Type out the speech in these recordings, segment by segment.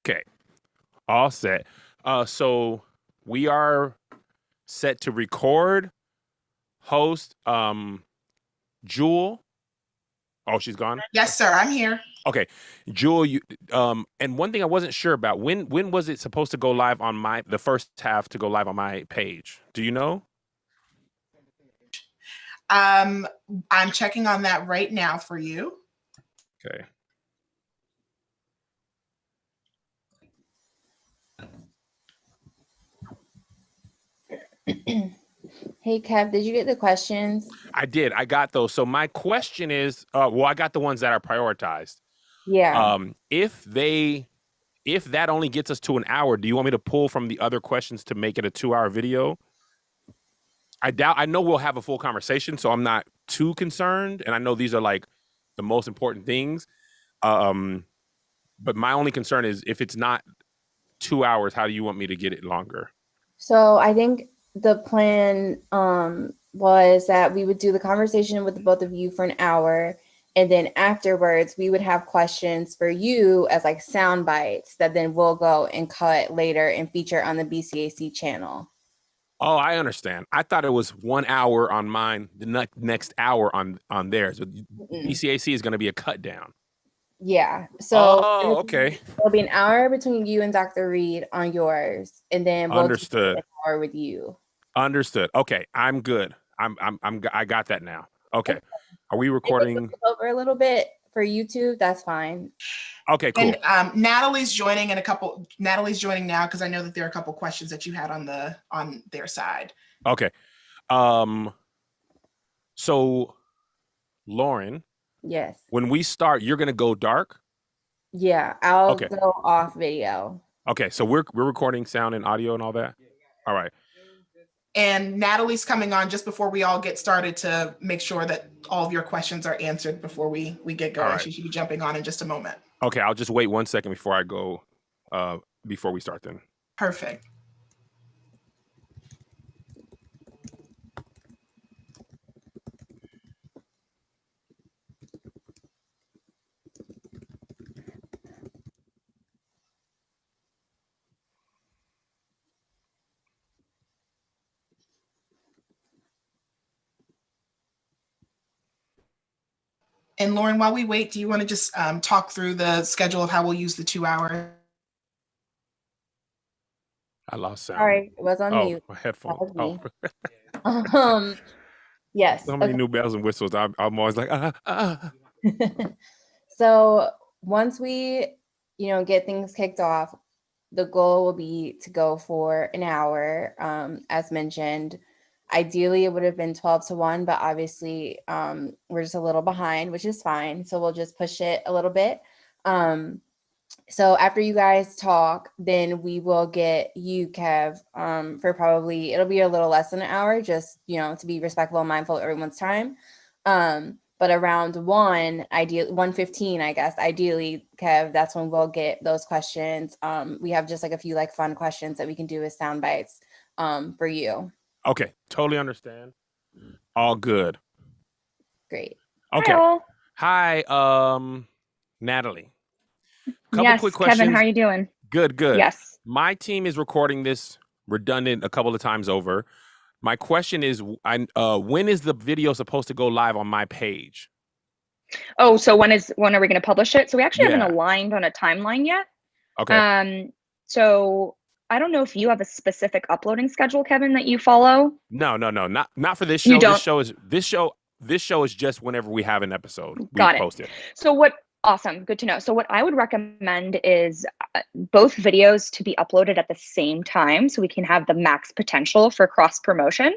Okay, all set. So we are set to record, host, Jewel. Oh, she's gone? Yes, sir. I'm here. Okay. Jewel, and one thing I wasn't sure about, when was it supposed to go live on the first half to go live on my page? Do you know? I'm checking on that right now for you. Okay. Hey, Kev, did you get the questions? I did. I got those. So my question is, well, I got the ones that are prioritized. Yeah. If that only gets us to an hour, do you want me to pull from the other questions to make it a 2-hour video? I know we'll have a full conversation, so I'm not too concerned. And I know these are like the most important things. But my only concern is if it's not 2 hours, how do you want me to get it longer? So I think the plan was that we would do the conversation with the both of you for an hour. And then afterwards, we would have questions for you as like sound bites that then we'll go and cut later and feature on the BCAC channel. Oh, I understand. I thought it was 1 hour on mine, the next hour on theirs. But BCAC is going to be a cut down. Yeah. So okay. It'll be an hour between you and Dr. Reed on yours, and then we'll do an hour with you. Understood. Okay, I'm good. I got that now. Okay. Are we recording over a little bit for YouTube? That's fine. Okay, cool. And Natalie's joining Natalie's joining now because I know that there are a couple questions that you had on their side. Okay. So Lauren. Yes. When we start, you're gonna go dark? Yeah, I'll go off video. Okay, so we're recording sound and audio and all that? All right. And Natalie's coming on just before we all get started to make sure that all of your questions are answered before we get going. Right. She should be jumping on in just a moment. Okay, I'll just wait 1 second before I go, before we start then. Perfect. And Lauren, while we wait, do you want to just talk through the schedule of how we'll use the 2 hours? I lost sound. Sorry, it was on mute. My headphones. Yes. So many new bells and whistles. I'm always like, So once we, get things kicked off, the goal will be to go for an hour, as mentioned. Ideally, it would have been 12 to 1, but obviously we're just a little behind, which is fine. So we'll just push it a little bit. So after you guys talk, then we will get you, Kev, for probably, it'll be a little less than an hour, just, to be respectful and mindful of everyone's time. But around 1:15, I guess, ideally, Kev, that's when we'll get those questions. We have just like a few like fun questions that we can do as sound bites for you. Okay, totally understand. All good. Great. Okay. Hi, Natalie. Yes, quick questions. Kevin, how are you doing? Good. Yes. My team is recording this redundant a couple of times over. My question is, when is the video supposed to go live on my page? Oh, so when are we going to publish it? So we actually haven't aligned on a timeline yet. Okay. So I don't know if you have a specific uploading schedule, Kevin, that you follow. No, not for this show. This show is just whenever we have an episode. Got it. Post it. So awesome. Good to know. So what I would recommend is both videos to be uploaded at the same time so we can have the max potential for cross promotion,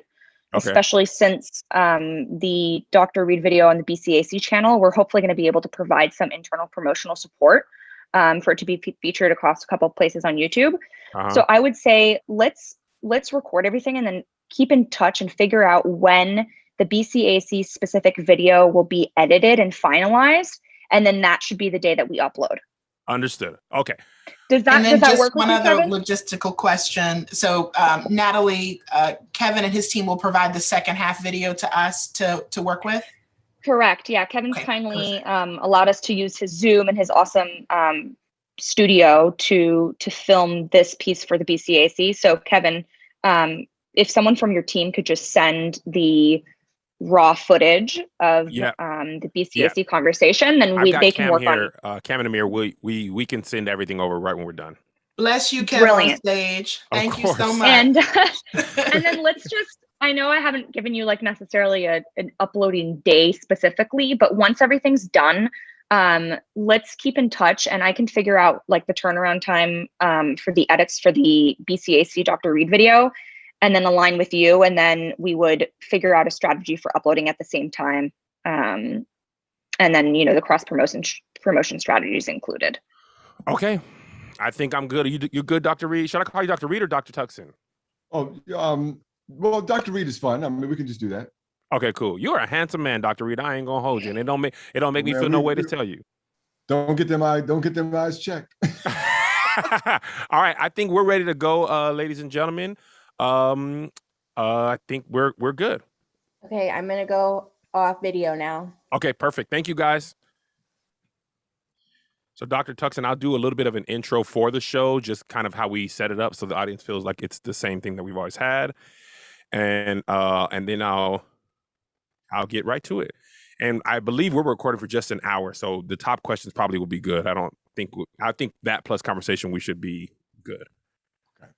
especially since the Dr. Reed video on the BCAC channel, we're hopefully going to be able to provide some internal promotional support for it to be featured across a couple of places on YouTube. So I would say let's record everything and then keep in touch and figure out when the BCAC specific video will be edited and finalized. And then that should be the day that we upload. Understood. Okay. Does that work? One other logistical question. So Natalie, Kevin and his team will provide the second half video to us to work with? Correct. Yeah. Kevin's kindly allowed us to use his Zoom and his awesome studio to film this piece for the BCAC. So Kevin, if someone from your team could just send the raw footage of the BCAC conversation, then they can work here, on. Cam and Amir, we can send everything over right when we're done. Bless you, Kevin, on stage. Thank you so much. And then let's just, I know I haven't given you like necessarily an uploading day specifically, but once everything's done, let's keep in touch, and I can figure out like the turnaround time for the edits for the BCAC Dr. Reed video, and then align with you, and then we would figure out a strategy for uploading at the same time, and then the cross promotion strategies included. Okay, I think I'm good. You good, Dr. Reed? Should I call you Dr. Reed or Dr. Tuckson? Oh, well, Dr. Reed is fine. I mean, we can just do that. Okay, cool. You are a handsome man, Dr. Reed. I ain't gonna hold you, and it don't make me feel no way to tell you. Don't get them eyes checked. All right, I think we're ready to go, ladies and gentlemen. I think we're good. Okay, I'm gonna go off video now. Okay, perfect. Thank you, guys. So, Dr. Tuckson, I'll do a little bit of an intro for the show, just kind of how we set it up, so the audience feels like it's the same thing that we've always had, and then I'll get right to it. And I believe we're recording for just an hour, so the top questions probably will be good. I think that plus conversation, we should be good. Okay.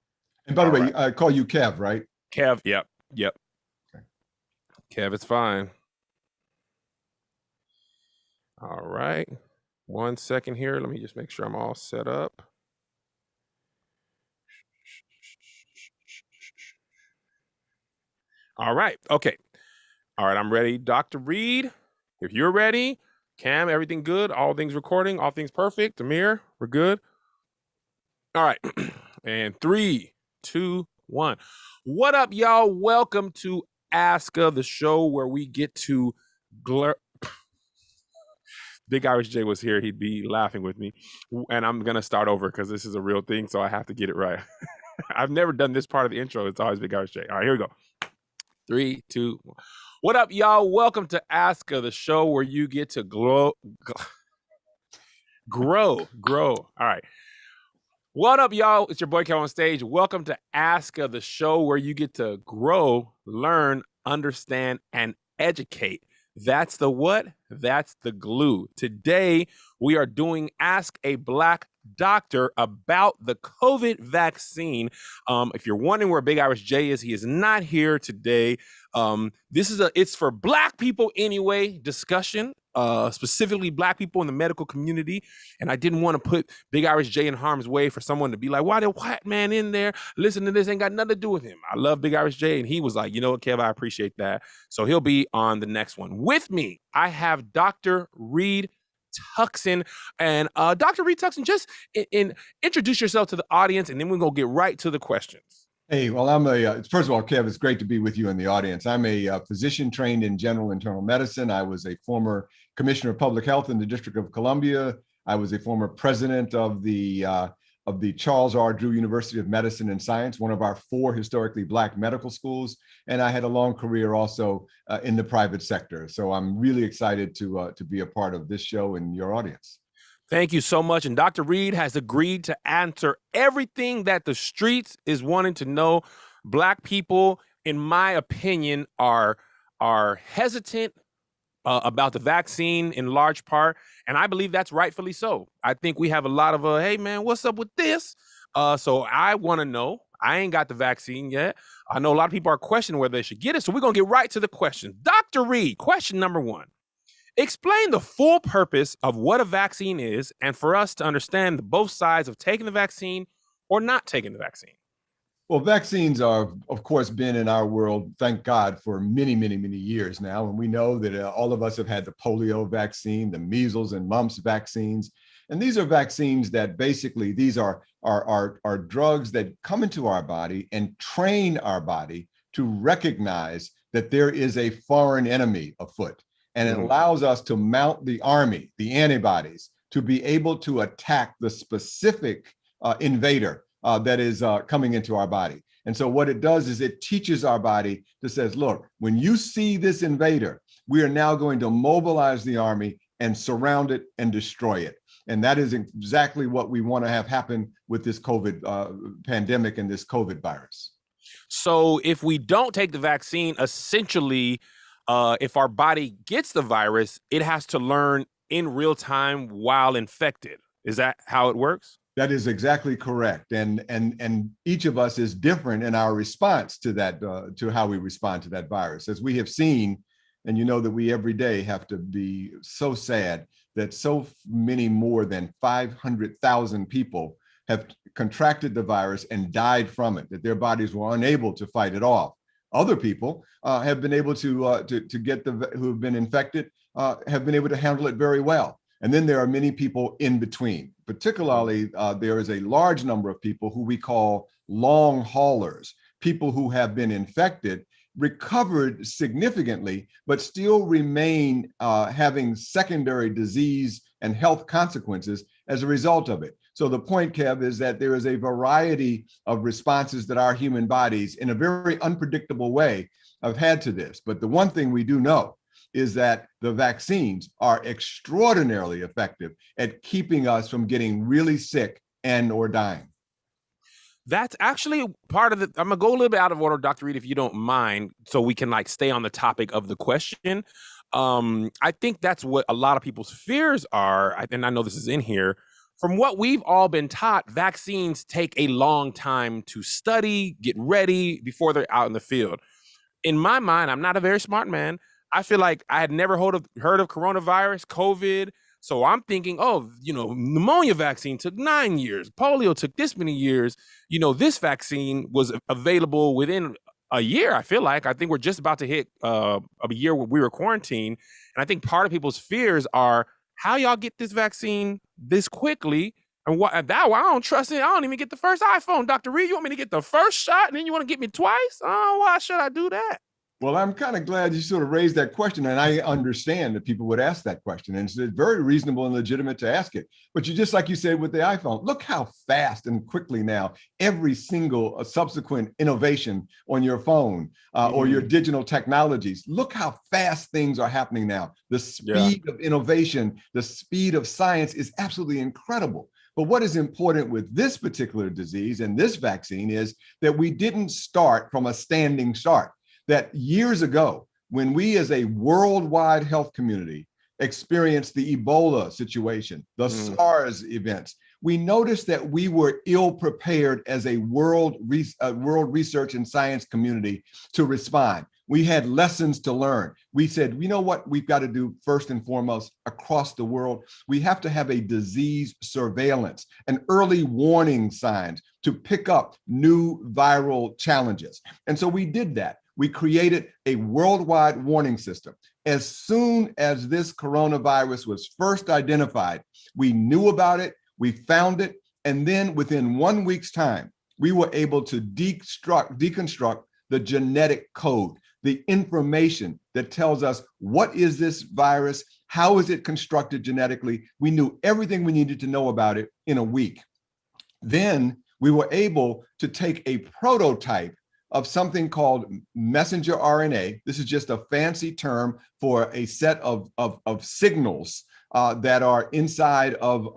And by the way, I call you Kev, right? Kev, yep. Okay. Kev, it's fine. All right. 1 second here. Let me just make sure I'm all set up. All right. Okay. All right. I'm ready. Dr. Reed, if you're ready. Cam, everything good? All things recording? All things perfect? Amir, we're good? All right. And 3, 2, 1. What up, y'all? Welcome to ASCA, the show where we get to Big Irish J was here, he'd be laughing with me. And I'm going to start over because this is a real thing, so I have to get it right. I've never done this part of the intro. It's always Big Irish J. All right, here we go. 3, 2, 1. What up, y'all? Welcome to ASCA, the show where you get to grow. All right. What up, y'all? It's your boy Kev on stage. Welcome to ASCA, the show where you get to grow, learn, understand, and educate. That's the what? That's the glue. Today, we are doing Ask a Black Doctor about the COVID vaccine. If you're wondering where Big Irish J is, he is not here today. This is it's for Black people anyway discussion, specifically Black people in the medical community. And I didn't want to put Big Irish J in harm's way for someone to be like, why the white man in there? Listen to this, ain't got nothing to do with him. I love Big Irish J. And he was like, you know what, Kev, I appreciate that. So he'll be on the next one. With me, I have Dr. Reed Tuckson. And Dr. Reed Tuckson, just introduce yourself to the audience, and then we're going to get right to the questions. Hey, well, I'm first of all, Kev, it's great to be with you in the audience. I'm a physician trained in general internal medicine. I was a former commissioner of public health in the District of Columbia. I was a former president of the Charles R. Drew University of Medicine and Science, one of our 4 historically Black medical schools. And I had a long career also in the private sector. So I'm really excited to be a part of this show and your audience. Thank you so much. And Dr. Reed has agreed to answer everything that the streets is wanting to know. Black people, in my opinion, are hesitant about the vaccine in large part. And I believe that's rightfully so. I think we have a lot of, hey, man, what's up with this? So I want to know. I ain't got the vaccine yet. I know a lot of people are questioning whether they should get it. So we're going to get right to the questions. Dr. Reed, question number 1. Explain the full purpose of what a vaccine is, and for us to understand both sides of taking the vaccine or not taking the vaccine. Well, vaccines are, of course, been in our world, thank God, for many, many, many years now. And we know that all of us have had the polio vaccine, the measles and mumps vaccines. And these are vaccines that basically, these are drugs that come into our body and train our body to recognize that there is a foreign enemy afoot. And it allows us to mount the army, the antibodies, to be able to attack the specific invader that is coming into our body. And so what it does is it teaches our body to says, look, when you see this invader, we are now going to mobilize the army and surround it and destroy it. And that is exactly what we want to have happen with this COVID pandemic and this COVID virus. So if we don't take the vaccine, essentially, if our body gets the virus, it has to learn in real time while infected. Is that how it works? That is exactly correct. And each of us is different in our response to that, to how we respond to that virus. As we have seen, and you know that we every day have to be so sad that so many more than 500,000 people have contracted the virus and died from it, that their bodies were unable to fight it off. Other people have been able to get who have been infected, have been able to handle it very well. And then there are many people in between. Particularly, there is a large number of people who we call long haulers, people who have been infected, recovered significantly, but still remain having secondary disease and health consequences as a result of it. So the point, Kev, is that there is a variety of responses that our human bodies, in a very unpredictable way, have had to this. But the one thing we do know is that the vaccines are extraordinarily effective at keeping us from getting really sick and or dying. That's actually part of the, I'm gonna go a little bit out of order, Dr. Reed, if you don't mind, so we can like stay on the topic of the question. I think that's what a lot of people's fears are. And I know this is in here. From what we've all been taught, vaccines take a long time to study, get ready before they're out in the field. In my mind, I'm not a very smart man. I feel like I had never heard of coronavirus, COVID. So I'm thinking, oh, pneumonia vaccine took 9 years. Polio took this many years. This vaccine was available within a year, I feel like. I think we're just about to hit a year where we were quarantined. And I think part of people's fears are, how y'all get this vaccine this quickly? And I don't trust it. I don't even get the first iPhone. Dr. Reed, you want me to get the first shot and then you want to get me twice? Oh, why should I do that? Well, I'm kind of glad you sort of raised that question, and I understand that people would ask that question, and it's very reasonable and legitimate to ask it. But just like you said with the iPhone, look how fast and quickly now every single subsequent innovation on your phone or your digital technologies, look how fast things are happening now. The speed of innovation, the speed of science is absolutely incredible. But what is important with this particular disease and this vaccine is that we didn't start from a standing start. That years ago, when we as a worldwide health community experienced the Ebola situation, the SARS events, we noticed that we were ill prepared as a world research and science community to respond. We had lessons to learn. We said, you know what we've got to do first and foremost across the world? We have to have a disease surveillance, an early warning signs to pick up new viral challenges. And so we did that. We created a worldwide warning system. As soon as this coronavirus was first identified, we knew about it, we found it, and then within 1 week's time, we were able to deconstruct the genetic code, the information that tells us what is this virus, how is it constructed genetically. We knew everything we needed to know about it in a week. Then we were able to take a prototype of something called messenger RNA. This is just a fancy term for a set of signals that are inside of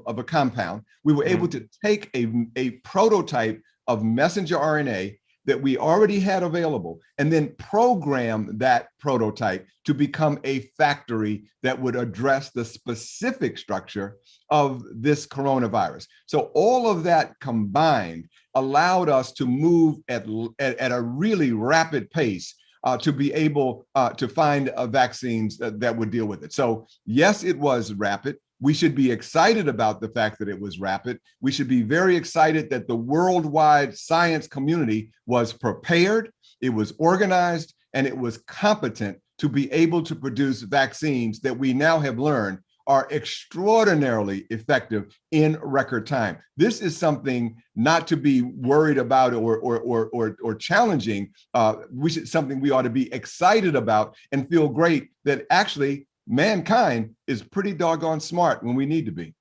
a compound. We were able to take a prototype of messenger RNA that we already had available and then program that prototype to become a factory that would address the specific structure of this coronavirus. So all of that combined allowed us to move at a really rapid pace to be able to find vaccines that would deal with it. So yes, it was rapid. We should be excited about the fact that it was rapid. We should be very excited that the worldwide science community was prepared, it was organized, and it was competent to be able to produce vaccines that we now have learned are extraordinarily effective in record time. This is something not to be worried about or challenging. Something we ought to be excited about and feel great that actually mankind is pretty doggone smart when we need to be.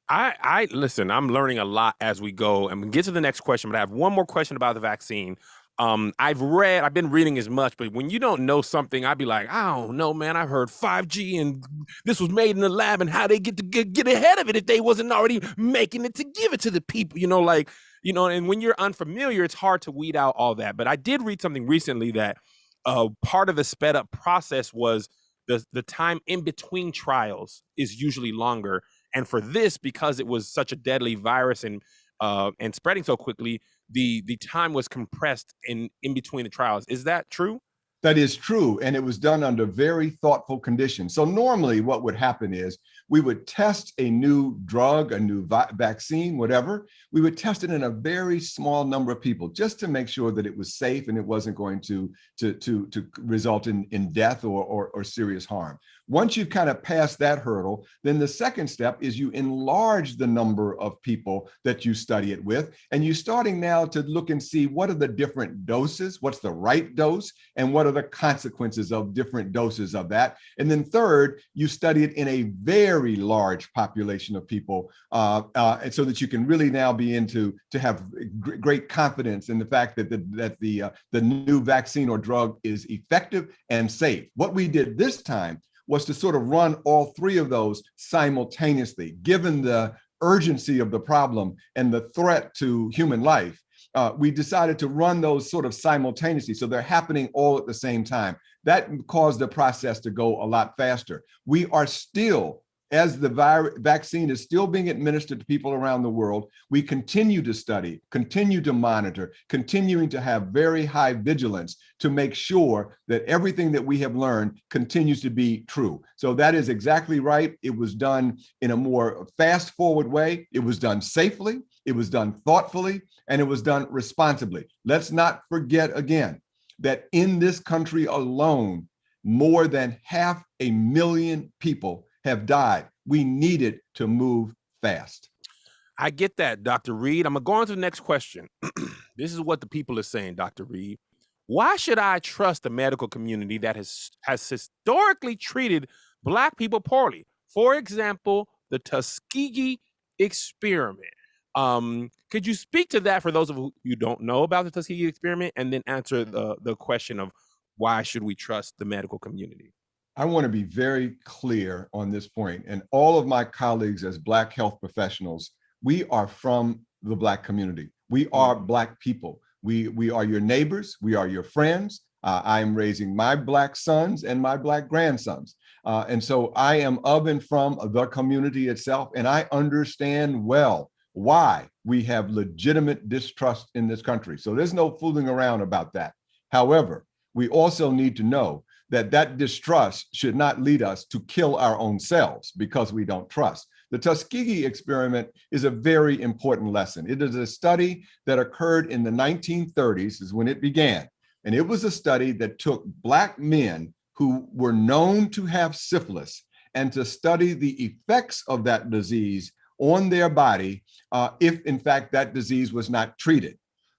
I listen, I'm learning a lot as we go, and we get to the next question, but I have one more question about the vaccine. I've been reading as much, but when you don't know something, I'd be like, I don't know, man. I heard 5G and this was made in the lab, and how they get ahead of it if they wasn't already making it to give it to the people, and when you're unfamiliar, it's hard to weed out all that. But I did read something recently that part of the sped up process was the time in between trials is usually longer. And for this, because it was such a deadly virus and spreading so quickly, the time was compressed in between the trials. Is that true? That is true. And it was done under very thoughtful conditions. So normally what would happen is we would test a new drug, a new vaccine, whatever. We would test it in a very small number of people just to make sure that it was safe and it wasn't going to result in death or serious harm. Once you've kind of passed that hurdle, then the second step is you enlarge the number of people that you study it with. And you're starting now to look and see what are the different doses, what's the right dose, and what are the consequences of different doses of that. And then third, you study it in a very large population of people, and so that you can really now be to have great confidence in the fact that the new vaccine or drug is effective and safe. What we did this time was to sort of run all three of those simultaneously, given the urgency of the problem and the threat to human life. We decided to run those sort of simultaneously, so they're happening all at the same time. That caused the process to go a lot faster. We are still, as the vaccine is still being administered to people around the world, we continue to study, continue to monitor, continuing to have very high vigilance to make sure that everything that we have learned continues to be true. So that is exactly right. It was done in a more fast forward way. It was done safely. It was done thoughtfully, and it was done responsibly. Let's not forget again that in this country alone, more than 500,000 people have died. We needed to move fast. I get that, Dr. Reed. I'm going to go on to the next question. This is what the people are saying, Dr. Reed. Why should I trust the medical community that has historically treated Black people poorly? For example, the Tuskegee experiment. Could you speak to that for those of you who don't know about the Tuskegee experiment, and then answer the question of why should we trust the medical community? I want to be very clear on this point, and all of my colleagues as Black health professionals, we are from the Black community. We are Black people. We are your neighbors. We are your friends. I am raising my Black sons and my Black grandsons. And so I am of and from the community itself, and I understand well why we have legitimate distrust in this country. So there's no fooling around about that. However, we also need to know that distrust should not lead us to kill our own selves because we don't trust. The Tuskegee experiment is a very important lesson. It is a study that occurred in the 1930s, is when it began. And it was a study that took Black men who were known to have syphilis and to study the effects of that disease on their body if in fact that disease was not treated.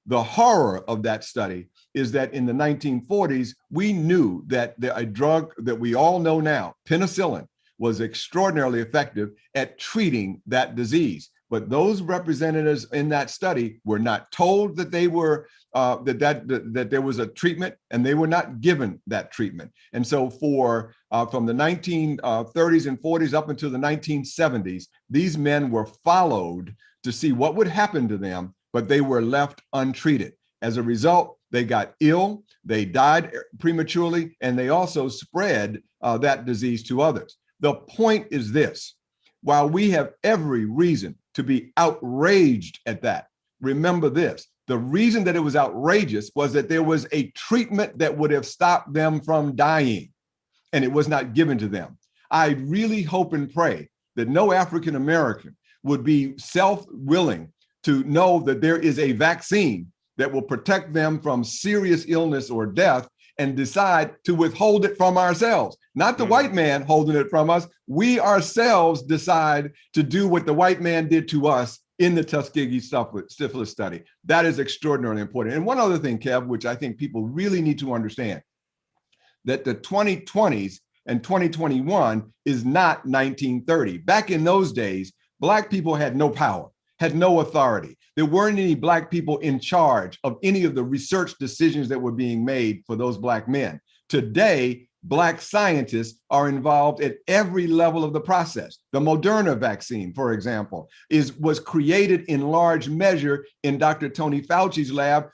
The horror of that study is that in the 1940s, we knew that a drug that we all know now, penicillin, was extraordinarily effective at treating that disease. But those representatives in that study were not told that they were that there was a treatment, and they were not given that treatment. And so from the 1930s and 40s up until the 1970s, these men were followed to see what would happen to them, but they were left untreated. As a result, they got ill, they died prematurely, and they also spread that disease to others. The point is this: while we have every reason to be outraged at that, remember this: the reason that it was outrageous was that there was a treatment that would have stopped them from dying, and it was not given to them. I really hope and pray that no African American would be self-willing to know that there is a vaccine that will protect them from serious illness or death and decide to withhold it from ourselves. Not the white man holding it from us. We ourselves decide to do what the white man did to us in the Tuskegee syphilis study. That is extraordinarily important. And one other thing, Kev, which I think people really need to understand, that the 2020s and 2021 is not 1930. Back in those days, Black people had no power. had no authority. There weren't any Black people in charge of any of the research decisions that were being made for those Black men. Today, Black scientists are involved at every level of the process. The Moderna vaccine, for example, was created in large measure in Dr. Tony Fauci's lab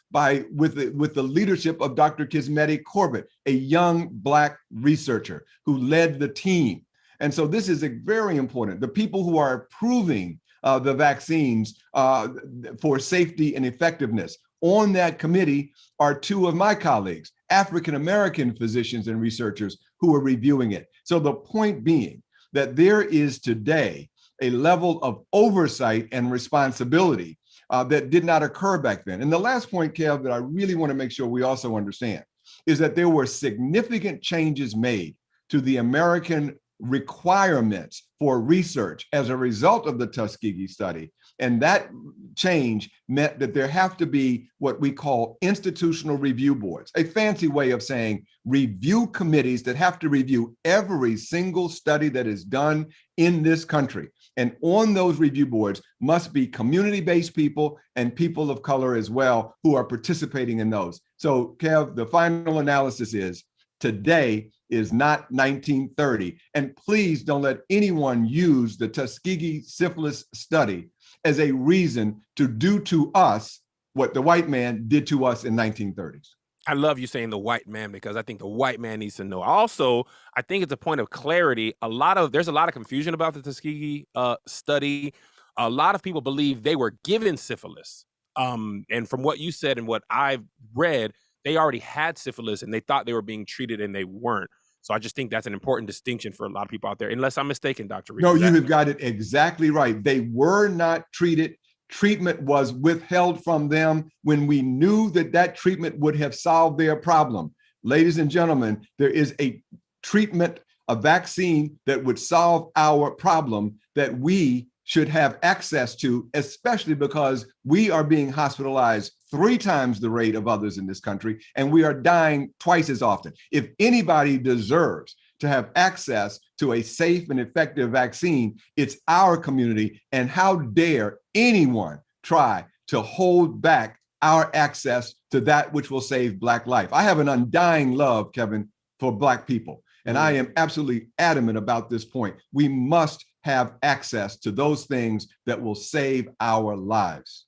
with the leadership of Dr. Kismeti Corbett, a young Black researcher who led the team. And so this is very important. The people who are approving the vaccines for safety and effectiveness on that committee are two of my colleagues, African-American physicians and researchers who are reviewing it. So the point being that there is today a level of oversight and responsibility that did not occur back then. And the last point, Kev, that I really want to make sure we also understand is that there were significant changes made to the American requirements for research as a result of the Tuskegee study. And that change meant that there have to be what we call institutional review boards, a fancy way of saying review committees that have to review every single study that is done in this country. And on those review boards must be community-based people and people of color as well who are participating in those. So, Kev, the final analysis is today is not 1930. And please don't let anyone use the Tuskegee syphilis study as a reason to do to us what the white man did to us in 1930s. I love you saying the white man, because I think the white man needs to know. Also, I think it's a point of clarity. There's a lot of confusion about the Tuskegee study. A lot of people believe they were given syphilis. And from what you said and what I've read, they already had syphilis and they thought they were being treated and they weren't. So I just think that's an important distinction for a lot of people out there, unless I'm mistaken, Dr. Reed. No, you have got it exactly right. They were not treated. Treatment was withheld from them when we knew that that treatment would have solved their problem. Ladies and gentlemen, there is a treatment, a vaccine that would solve our problem that we should have access to, especially because we are being hospitalized 3 times the rate of others in this country, and we are dying twice as often. If anybody deserves to have access to a safe and effective vaccine, it's our community. And how dare anyone try to hold back our access to that which will save Black life? I have an undying love, Kevin, for Black people. And I am absolutely adamant about this point. We must have access to those things that will save our lives.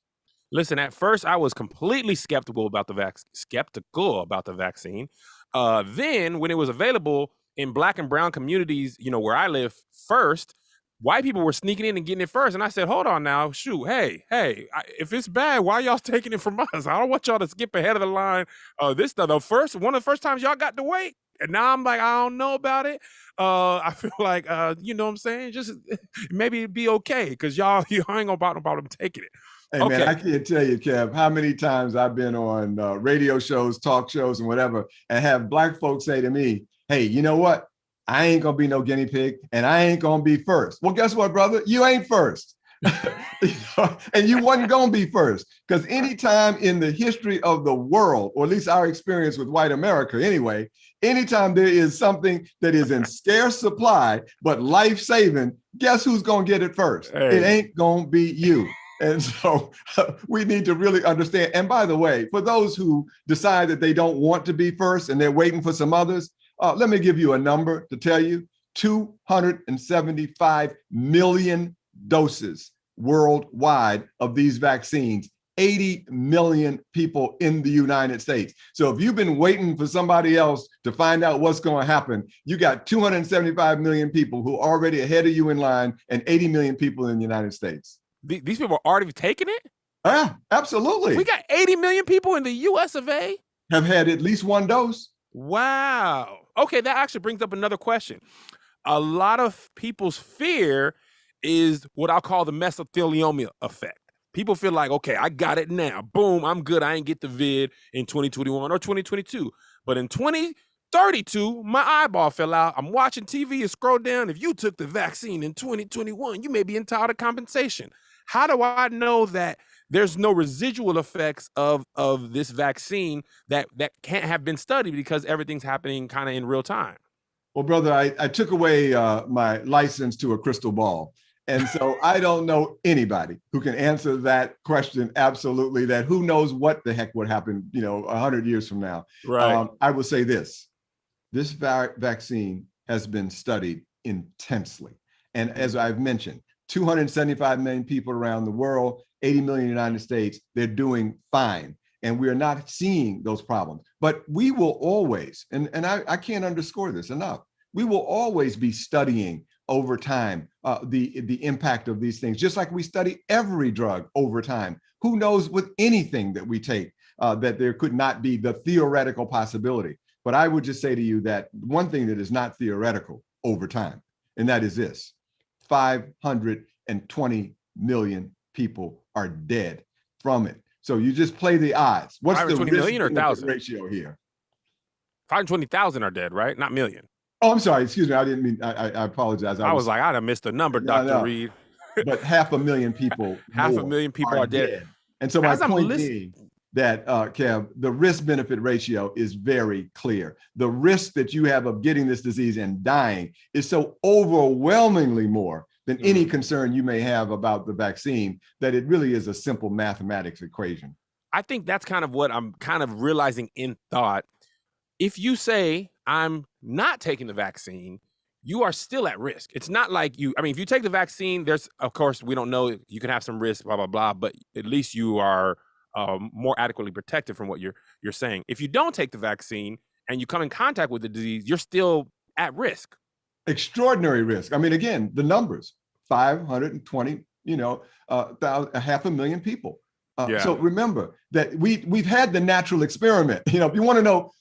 Listen, at first I was completely skeptical about the vaccine. Then when it was available in Black and brown communities, where I live first, white people were sneaking in and getting it first. And I said, hold on now, shoot, hey, if it's bad, why y'all taking it from us? I don't want y'all to skip ahead of the line. One of the first times y'all got to wait. And now I'm like, I don't know about it. I feel like, you know what I'm saying? Just maybe it'd be okay because y'all ain't gonna about them taking it. Hey, okay. Man, I can't tell you, Kev, how many times I've been on radio shows, talk shows, and whatever, and have Black folks say to me, hey, you know what? I ain't gonna be no guinea pig, and I ain't gonna be first. Well, guess what, brother? You ain't first. And you wasn't gonna be first, because anytime in the history of the world, or at least our experience with white America anyway, anytime there is something that is in scarce supply but life-saving, guess who's gonna get it first? Hey. It ain't gonna be you. And so we need to really understand. And by the way, for those who decide that they don't want to be first and they're waiting for some others, let me give you a number to tell you: 275 million doses worldwide of these vaccines, 80 million people in the United States. So if you've been waiting for somebody else to find out what's going to happen, you got 275 million people who are already ahead of you in line and 80 million people in the United States. These people are already taking it? Absolutely. We got 80 million people in the US of A? Have had at least one dose. Wow. Okay, that actually brings up another question. A lot of people's fear is what I'll call the mesothelioma effect. People feel like, okay, I got it now. Boom, I'm good. I ain't get the vid in 2021 or 2022. But in 2032, my eyeball fell out. I'm watching TV and scroll down. If you took the vaccine in 2021, you may be entitled to compensation. How do I know that there's no residual effects of this vaccine that can't have been studied because everything's happening kind of in real time? Well, brother, I took away my license to a crystal ball. And so I don't know anybody who can answer that question absolutely, that who knows what the heck would happen, 100 years from now. Right. I will say this vaccine has been studied intensely. And as I've mentioned, 275 million people around the world, 80 million in the United States, they're doing fine. And we are not seeing those problems. But we will always, and I can't underscore this enough, we will always be studying over time the impact of these things, just like we study every drug over time. Who knows with anything that we take that there could not be the theoretical possibility. But I would just say to you that one thing that is not theoretical over time, and that is this: 520 million people are dead from it. So you just play the odds. What's the risk million or 1,000 ratio here? 520,000 are dead, right? Not million. Oh, I'm sorry. Excuse me. I didn't mean. I apologize. I was like, I'd have missed a number, Dr. Reed. But 500,000 people. Half a million people are dead. And so my point being that, Kev, the risk-benefit ratio is very clear. The risk that you have of getting this disease and dying is so overwhelmingly more than any concern you may have about the vaccine that it really is a simple mathematics equation. I think that's kind of what I'm kind of realizing in thought. If you say, I'm not taking the vaccine, you are still at risk. It's not like if you take the vaccine, there's, of course, we don't know, you can have some risk, blah, blah, blah, but at least you are more adequately protected from what you're saying. If you don't take the vaccine and you come in contact with the disease, you're still at risk. Extraordinary risk. I mean, again, the numbers, 520, 500,000 people. So remember that we've had the natural experiment. If you want to know,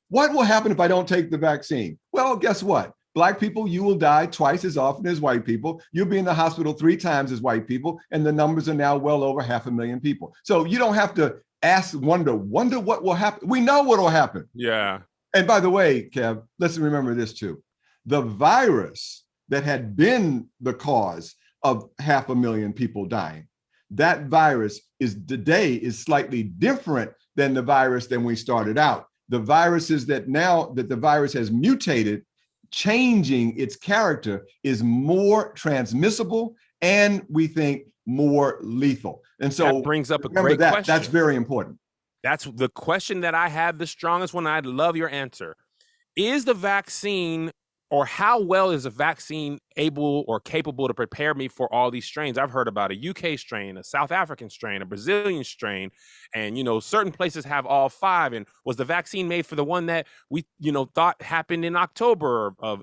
what will happen if I don't take the vaccine? Well, guess what? Black people, you will die twice as often as white people. You'll be in the hospital 3 times as white people. And the numbers are now well over 500,000 people. So you don't have to wonder what will happen. We know what will happen. Yeah. And by the way, Kev, let's remember this too. The virus that had been the cause of 500,000 people dying, that virus today is slightly different than the virus than we started out. The viruses that the virus has mutated, changing its character, is more transmissible and we think more lethal. And so that brings up a great question. That's very important. That's the question that I have the strongest one. I'd love your answer. Is the vaccine, or how well is a vaccine able or capable to prepare me for all these strains? I've heard about a UK strain, a South African strain, a Brazilian strain, and, certain places have all 5. And was the vaccine made for the one that we, thought happened in October of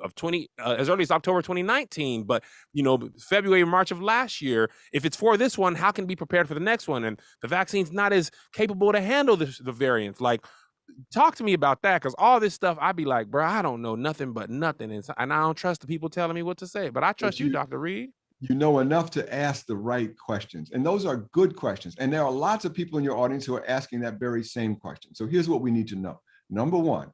as early as October 2019, but, February, March of last year? If it's for this one, how can it be prepared for the next one? And the vaccine's not as capable to handle the variants. Like, talk to me about that, because all this stuff, I'd be like, bro, I don't know nothing but nothing. And I don't trust the people telling me what to say, but I trust you, Dr. Reed. You know enough to ask the right questions. And those are good questions. And there are lots of people in your audience who are asking that very same question. So here's what we need to know. Number one,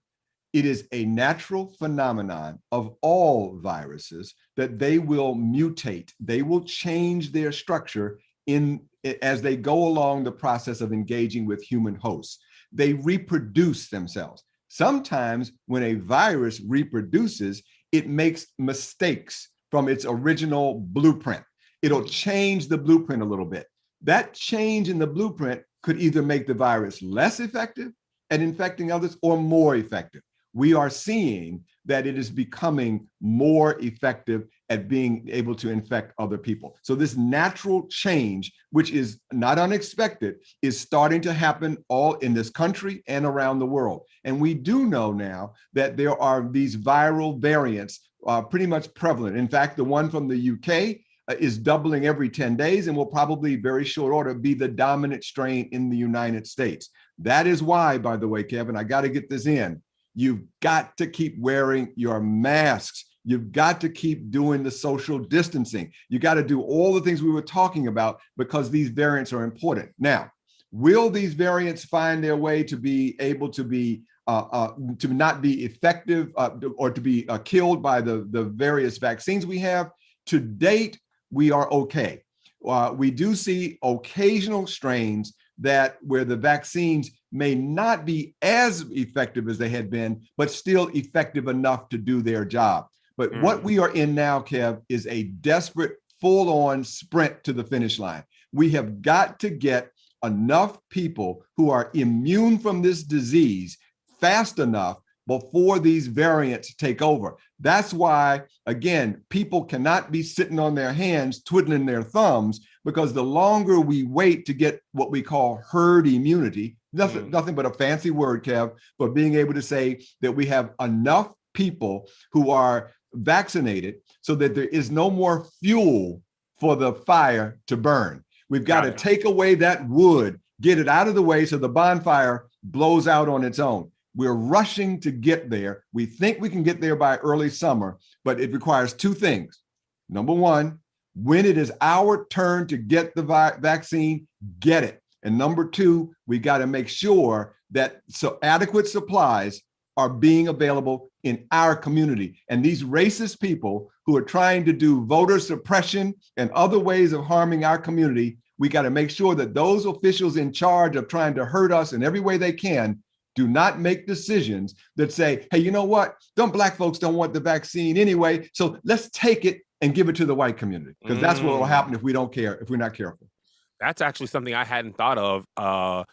it is a natural phenomenon of all viruses that they will mutate. They will change their structure as they go along the process of engaging with human hosts. They reproduce themselves. Sometimes when a virus reproduces, it makes mistakes from its original blueprint. It'll change the blueprint a little bit. That change in the blueprint could either make the virus less effective at infecting others or more effective. We are seeing that it is becoming more effective at being able to infect other people. So this natural change, which is not unexpected, is starting to happen all in this country and around the world. And we do know now that there are these viral variants pretty much prevalent. In fact, the one from the UK is doubling every 10 days and will probably very short order be the dominant strain in the United States. That is why, by the way, Kevin, I got to get this in. You've got to keep wearing your masks. You've got to keep doing the social distancing. You got to do all the things we were talking about because these variants are important. Now, will these variants find their way to be able to be to not be effective or to be killed by the various vaccines we have? To date, we are okay. We do see occasional strains where the vaccines may not be as effective as they had been, but still effective enough to do their job. But what we are in now, Kev, is a desperate full-on sprint to the finish line. We have got to get enough people who are immune from this disease fast enough before these variants take over. That's why, again, people cannot be sitting on their hands twiddling their thumbs, because the longer we wait to get what we call herd immunity, nothing but a fancy word, Kev, but being able to say that we have enough people who are vaccinated so that there is no more fuel for the fire to burn. We've got to take away that wood, get it out of the way so the bonfire blows out on its own. We're rushing to get there. We think we can get there by early summer, but it requires two things. Number one, when it is our turn to get the vaccine, get it. And number two, we got to make sure that adequate supplies are being available in our community. And these racist people who are trying to do voter suppression and other ways of harming our community, we got to make sure that those officials in charge of trying to hurt us in every way they can do not make decisions that say, hey, you know what? Black folks don't want the vaccine anyway, so let's take it and give it to the white community, because that's what will happen if we don't care, if we're not careful. That's actually something I hadn't thought of.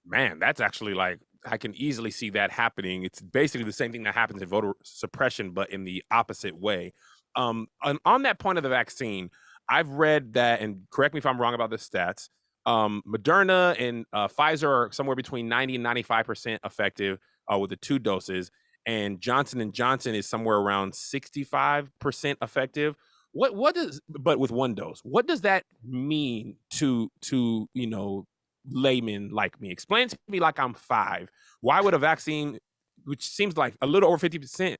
Man, that's actually like, I can easily see that happening. It's basically the same thing that happens in voter suppression, but in the opposite way. And on that point of the vaccine, I've read that, and correct me if I'm wrong about the stats, Moderna and Pfizer are somewhere between 90 and 95% effective with the 2 doses, and Johnson & Johnson is somewhere around 65% effective. What does, but with 1 dose, what does that mean to laymen like me? Explain to me like I'm 5. Why would a vaccine, which seems like a little over 50%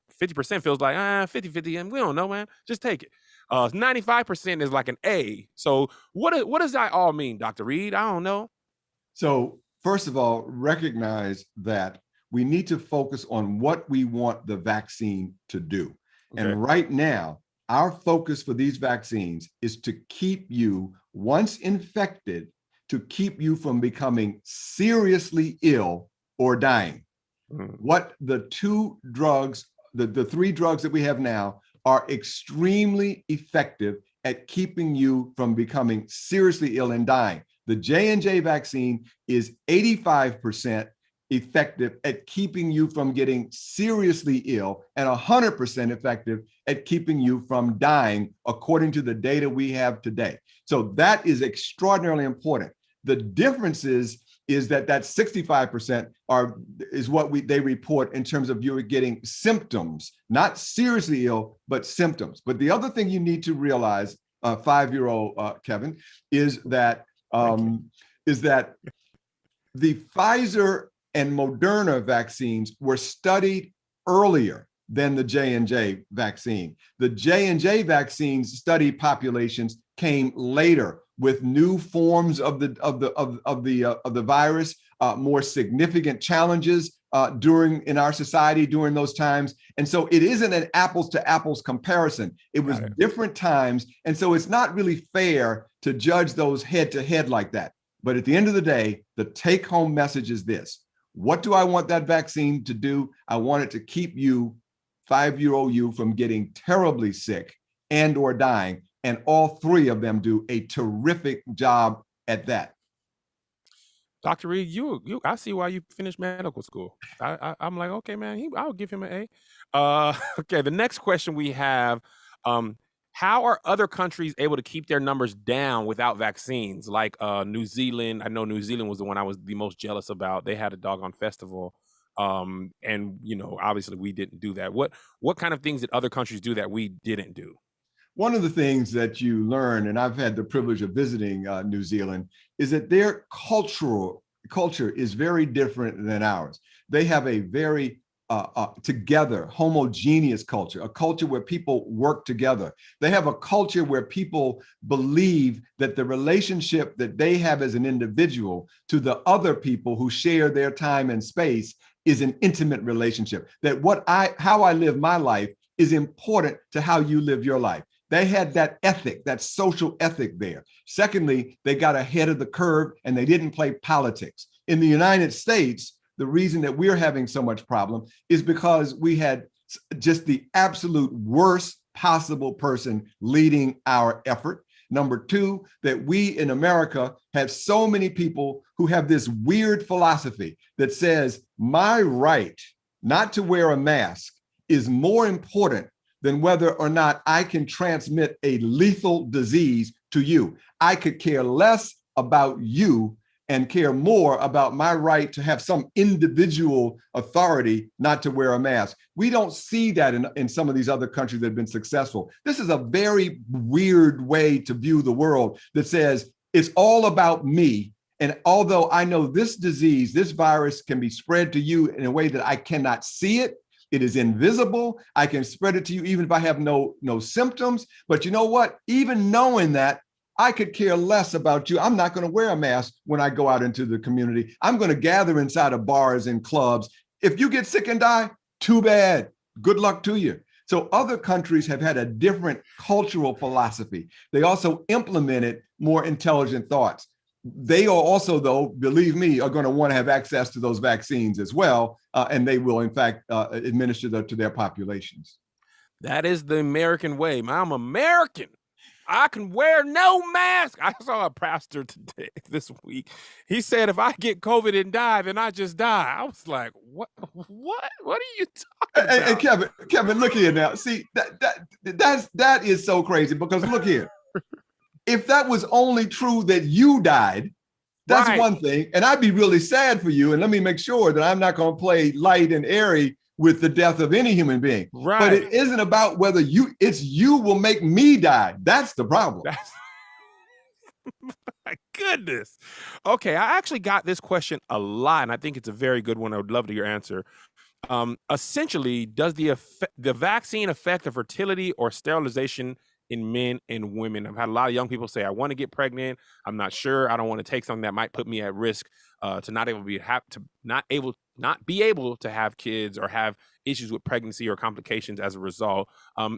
feels like 50-50, and we don't know, man, just take it. 95% is like an A. So what does that all mean, Dr. Reed? I don't know. So first of all, recognize that we need to focus on what we want the vaccine to do. Okay. And right now, our focus for these vaccines is to keep you, once infected, to keep you from becoming seriously ill or dying. What the 2 drugs, the 3 drugs that we have now, are extremely effective at keeping you from becoming seriously ill and dying. The J&J vaccine is 85% effective at keeping you from getting seriously ill and 100% effective at keeping you from dying, according to the data we have today. So that is extraordinarily important. The difference is that 65% is what they report in terms of you getting symptoms, not seriously ill, but symptoms. But the other thing you need to realize, 5-year-old Kevin, is that the Pfizer and Moderna vaccines were studied earlier than the J&J vaccine. The J&J vaccines study populations came later with new forms of the virus, more significant challenges in our society during those times. And so it isn't an apples to apples comparison. It was different times. And so it's not really fair to judge those head to head like that. But at the end of the day, the take home message is this. What do I want that vaccine to do? I want it to keep you, 5-year-old you, from getting terribly sick and or dying. And all 3 of them do a terrific job at that. Dr. Reed, I see why you finished medical school. I'm like, okay, man, I'll give him an A. Okay, the next question we have, how are other countries able to keep their numbers down without vaccines? Like New Zealand, I know New Zealand was the one I was the most jealous about. They had a doggone festival. And obviously we didn't do that. What kind of things did other countries do that we didn't do? One of the things that you learn, and I've had the privilege of visiting New Zealand, is that their culture is very different than ours. They have a very together, homogeneous culture, a culture where people work together. They have a culture where people believe that the relationship that they have as an individual to the other people who share their time and space is an intimate relationship. That how I live my life is important to how you live your life. They had that ethic, that social ethic there. Secondly, they got ahead of the curve and they didn't play politics. In the United States, the reason that we're having so much problem is because we had just the absolute worst possible person leading our effort. Number two, that we in America have so many people who have this weird philosophy that says my right not to wear a mask is more important than whether or not I can transmit a lethal disease to you. I could care less about you and care more about my right to have some individual authority not to wear a mask. We don't see that in some of these other countries that have been successful. This is a very weird way to view the world that says it's all about me. And although I know this disease, this virus can be spread to you in a way that I cannot see it, it is invisible. I can spread it to you even if I have no symptoms. But you know what? Even knowing that, I could care less about you. I'm not going to wear a mask when I go out into the community. I'm going to gather inside of bars and clubs. If you get sick and die, too bad. Good luck to you. So other countries have had a different cultural philosophy. They also implemented more intelligent thoughts. They are also, though, believe me, are going to want to have access to those vaccines as well. And they will, in fact, administer them to their populations. That is the American way. I'm American. I can wear no mask. I saw a pastor today this week. He said, if I get COVID and die, then I just die. I was like, what are you talking about? And Kevin, look here now. See, that is so crazy because look here. If that was only true that you died, that's right. One thing. And I'd be really sad for you. And let me make sure that I'm not going to play light and airy with the death of any human being. Right. But it isn't about whether it's you will make me die. That's the problem. My goodness. Okay, I actually got this question a lot, and I think it's a very good one. I would love to hear your answer. Essentially, does the vaccine affect the fertility or sterilization in men and women? I've had a lot of young people say, I want to get pregnant. I'm not sure. I don't want to take something that might put me at risk to not be able to have kids or have issues with pregnancy or complications as a result.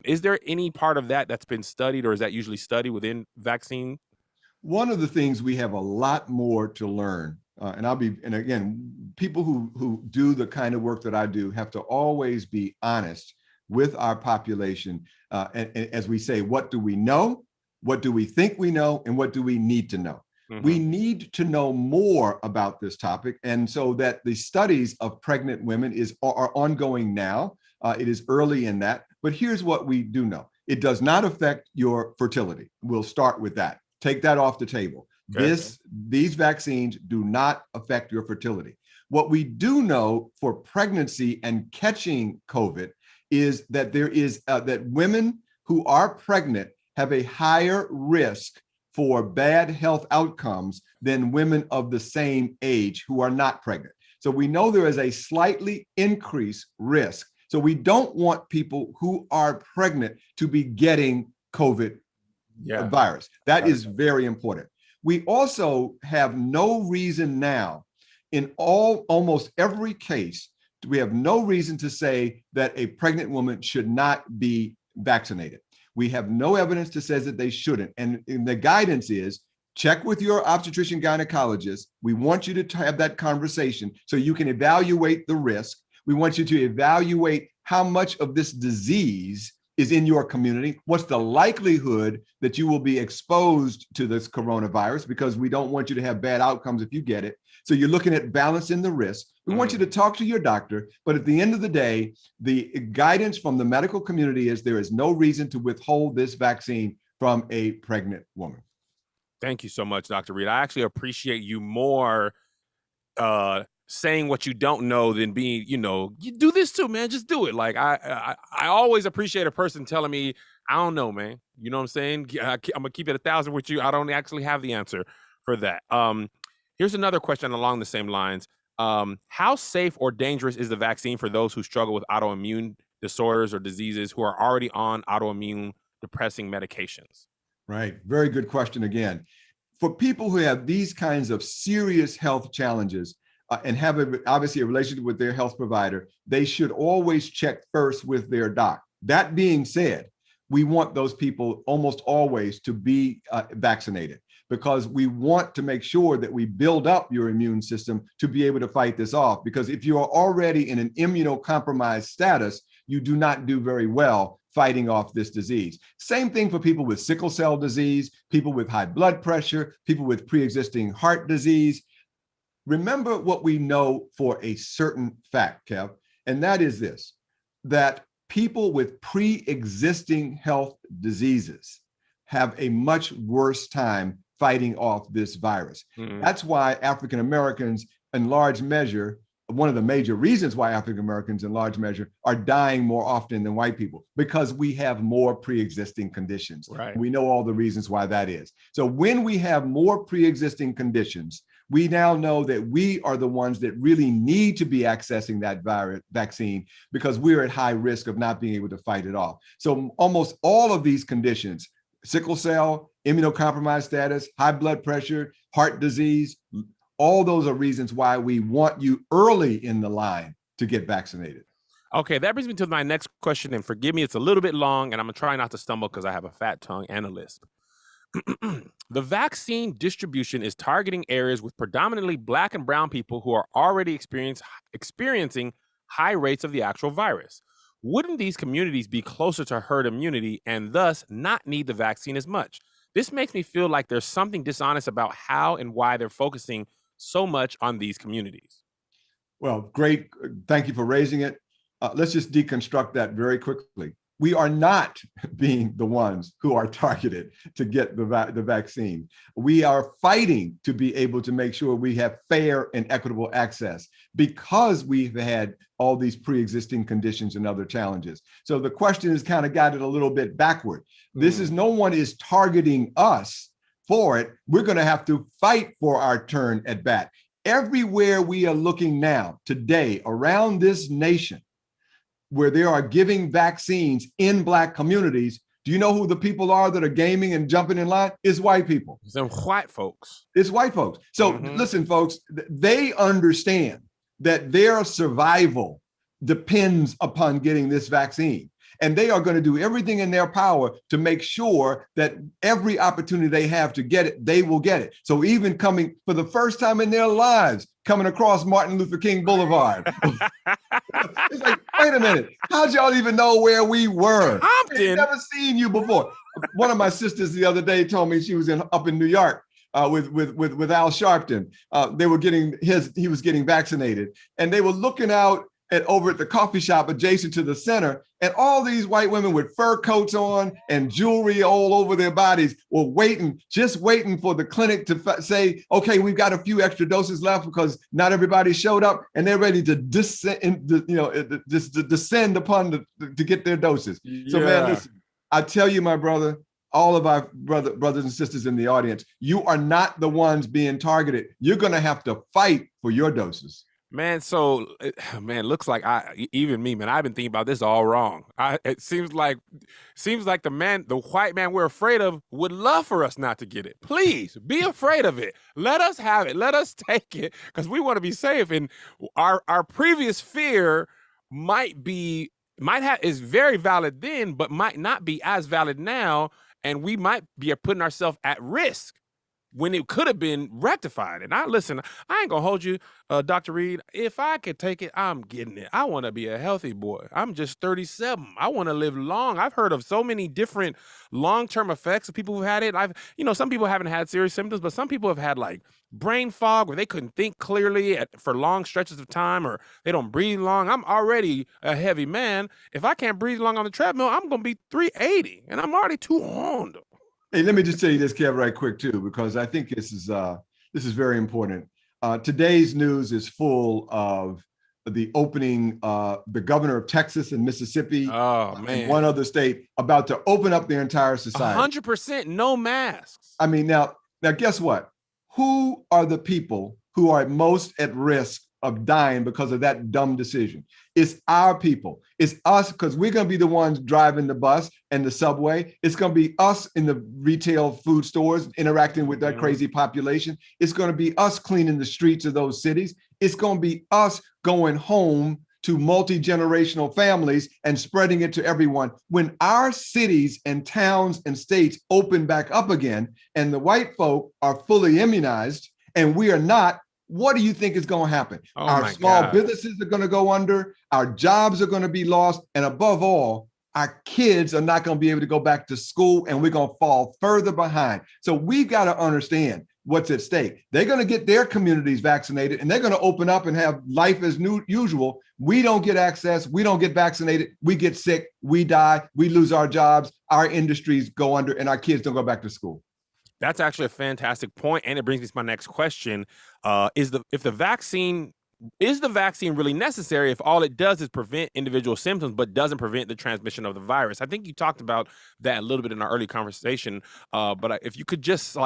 Is there any part of that that's been studied, or is that usually studied within vaccine? One of the things we have a lot more to learn, and again, people who do the kind of work that I do have to always be honest with our population. And as we say, what do we know? What do we think we know? And what do we need to know? Mm-hmm. We need to know more about this topic. And so that the studies of pregnant women are ongoing now. It is early in that. But here's what we do know. It does not affect your fertility. We'll start with that. Take that off the table. Okay. These vaccines do not affect your fertility. What we do know for pregnancy and catching COVID is that that women who are pregnant have a higher risk for bad health outcomes than women of the same age who are not pregnant. So we know there is a slightly increased risk. So we don't want people who are pregnant to be getting COVID virus. That is very important. We also have no reason now in almost every case, we have no reason to say that a pregnant woman should not be vaccinated. We have no evidence that says that they shouldn't. And the guidance is check with your obstetrician gynecologist. We want you to have that conversation so you can evaluate the risk. We want you to evaluate how much of this disease is in your community. What's the likelihood that you will be exposed to this coronavirus? Because we don't want you to have bad outcomes if you get it. So you're looking at balancing the risk. We want you to talk to your doctor, but at the end of the day, the guidance from the medical community is there is no reason to withhold this vaccine from a pregnant woman. Thank you so much, Dr. Reed. I actually appreciate you more saying what you don't know than being, you do this too, man. Just do it. Like I always appreciate a person telling me, I don't know, man. You know what I'm saying? I'm gonna keep it 1,000 with you. I don't actually have the answer for that. Here's another question along the same lines. How safe or dangerous is the vaccine for those who struggle with autoimmune disorders or diseases who are already on autoimmune depressing medications? Right. Very good question again. For people who have these kinds of serious health challenges and have obviously a relationship with their health provider, they should always check first with their doc. That being said, we want those people almost always to be vaccinated, because we want to make sure that we build up your immune system to be able to fight this off. Because if you are already in an immunocompromised status, you do not do very well fighting off this disease. Same thing for people with sickle cell disease, people with high blood pressure, people with pre-existing heart disease. Remember what we know for a certain fact, Kev, and that is this, that people with pre-existing health diseases have a much worse time fighting off this virus. That's why African Americans, in large measure, one of the major reasons why African Americans, in large measure, are dying more often than white people, because we have more pre-existing conditions. Right. We know all the reasons why that is. So when we have more pre-existing conditions, we now know that we are the ones that really need to be accessing that vaccine, because we're at high risk of not being able to fight it off. So almost all of these conditions, sickle cell, immunocompromised status, high blood pressure, heart disease, all those are reasons why we want you early in the line to get vaccinated. Okay, that brings me to my next question, and forgive me, it's a little bit long, and I'm gonna try not to stumble because I have a fat tongue and a lisp. The vaccine distribution is targeting areas with predominantly Black and brown people who are already experiencing high rates of the actual virus. Wouldn't these communities be closer to herd immunity and thus not need the vaccine as much? This makes me feel like there's something dishonest about how and why they're focusing so much on these communities. Well, great. Thank you for raising it. Let's just deconstruct that very quickly. We are not being the ones who are targeted to get the vaccine. We are fighting to be able to make sure we have fair and equitable access, because we've had all these pre-existing conditions and other challenges. So the question has kind of got it a little bit backward. This is, no one is targeting us for it. We're going to have to fight for our turn at bat. Everywhere we are looking now, today, around this nation, where they are giving vaccines in Black communities, do you know who the people are that are gaming and jumping in line? It's white people. Some white folks. It's white folks. So listen, folks, they understand that their survival depends upon getting this vaccine. And they are going to do everything in their power to make sure that every opportunity they have to get it, they will get it. So even coming for the first time in their lives, coming across Martin Luther King Boulevard. It's like, wait a minute, how'd y'all even know where we were? I've never seen you before. One of my sisters the other day told me she was up in New York with Al Sharpton. He was getting vaccinated, and they were looking out over at the coffee shop adjacent to the center, and all these white women with fur coats on and jewelry all over their bodies were just waiting for the clinic to say, okay, we've got a few extra doses left because not everybody showed up, and they're ready to descend upon to get their doses. Yeah. So man, listen, I tell you, my brother, all of our brothers and sisters in the audience, you are not the ones being targeted. You're going to have to fight for your doses. Man, so looks like I've been thinking about this all wrong. It seems like the white man we're afraid of would love for us not to get it. Please be afraid of it. Let us have it. Let us take it, because we want to be safe. And our previous fear is very valid then, but might not be as valid now, and we might be putting ourselves at risk when it could have been rectified. And I ain't gonna hold you, Dr. Reed. If I could take it, I'm getting it. I want to be a healthy boy. I'm just 37. I want to live long. I've heard of so many different long-term effects of people who had it. Some people haven't had serious symptoms, but some people have had like brain fog where they couldn't think clearly for long stretches of time, or they don't breathe long. I'm already a heavy man. If I can't breathe long on the treadmill, I'm gonna be 380, and I'm already too old. Hey, let me just tell you this, Kev, right quick too, because I think this is very important. Today's news is full of the opening, the governor of Texas and Mississippi, and one other state about to open up their entire society. 100% no masks. I mean, now guess what? Who are the people who are most at risk of dying because of that dumb decision? It's our people. It's us, because we're going to be the ones driving the bus and the subway. It's going to be us in the retail food stores interacting with that crazy population. It's going to be us cleaning the streets of those cities. It's going to be us going home to multi-generational families and spreading it to everyone. When our cities and towns and states open back up again, and the white folk are fully immunized and we are not, what do you think is going to happen? Our small businesses are going to go under, our jobs are going to be lost, and above all, our kids are not going to be able to go back to school, and we're going to fall further behind. So we've got to understand what's at stake. They're going to get their communities vaccinated, and they're going to open up and have life as usual. We don't get access. We don't get vaccinated. We get sick. We die. We lose our jobs. Our industries go under, and our kids don't go back to school. That's actually a fantastic point, and it brings me to my next question: Is the vaccine really necessary if all it does is prevent individual symptoms but doesn't prevent the transmission of the virus? I think you talked about that a little bit in our early conversation, but if you could just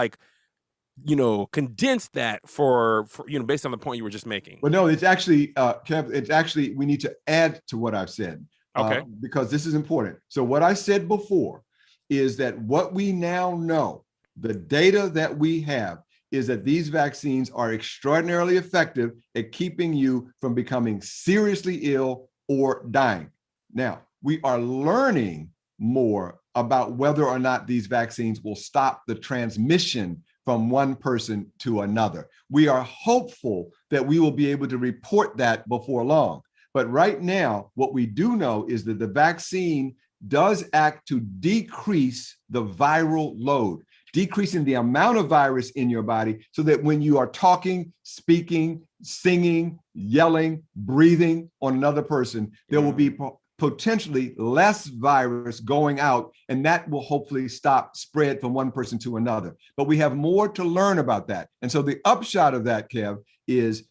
condense that for based on the point you were just making. Well, no, it's actually, Kev, it's actually, we need to add to what I've said. Okay. Because this is important. So what I said before is that what we now know, the data that we have, is that these vaccines are extraordinarily effective at keeping you from becoming seriously ill or dying. Now, we are learning more about whether or not these vaccines will stop the transmission from one person to another. We are hopeful that we will be able to report that before long. But right now, what we do know is that the vaccine does act to decrease the viral load, decreasing the amount of virus in your body, so that when you are talking, speaking, singing, yelling, breathing on another person, there will be potentially less virus going out, and that will hopefully stop spread from one person to another. But we have more to learn about that. And so the upshot of that, Kev, is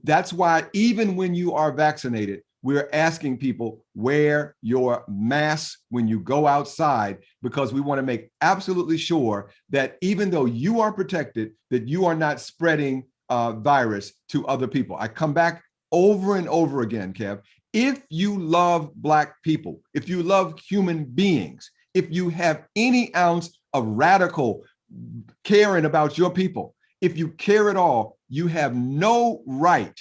that's why even when you are vaccinated, we're asking people, wear your mask when you go outside, because we want to make absolutely sure that even though you are protected, that you are not spreading virus to other people. I come back over and over again, Kev. If you love Black people, if you love human beings, if you have any ounce of radical caring about your people, if you care at all, you have no right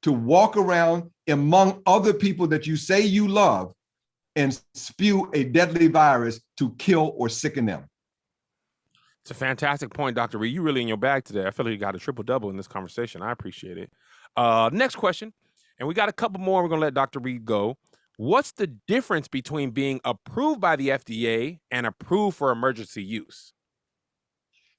to walk around among other people that you say you love and spew a deadly virus to kill or sicken them. It's a fantastic point, Dr. Reed. You really in your bag today. I feel like you got a triple-double in this conversation. I appreciate it. Next question, and we got a couple more. We're going to let Dr. Reed go. What's the difference between being approved by the FDA and approved for emergency use?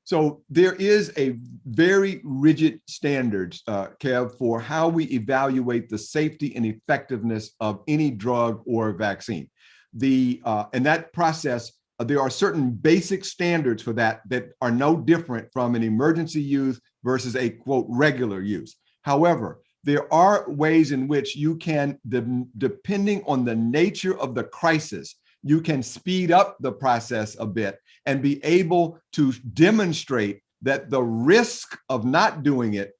So there is a very rigid standards, Kev, for how we evaluate the safety and effectiveness of any drug or vaccine. And that process, there are certain basic standards for that are no different from an emergency use versus a, quote, regular use. However, there are ways in which you can, depending on the nature of the crisis, you can speed up the process a bit and be able to demonstrate that the risk of not doing it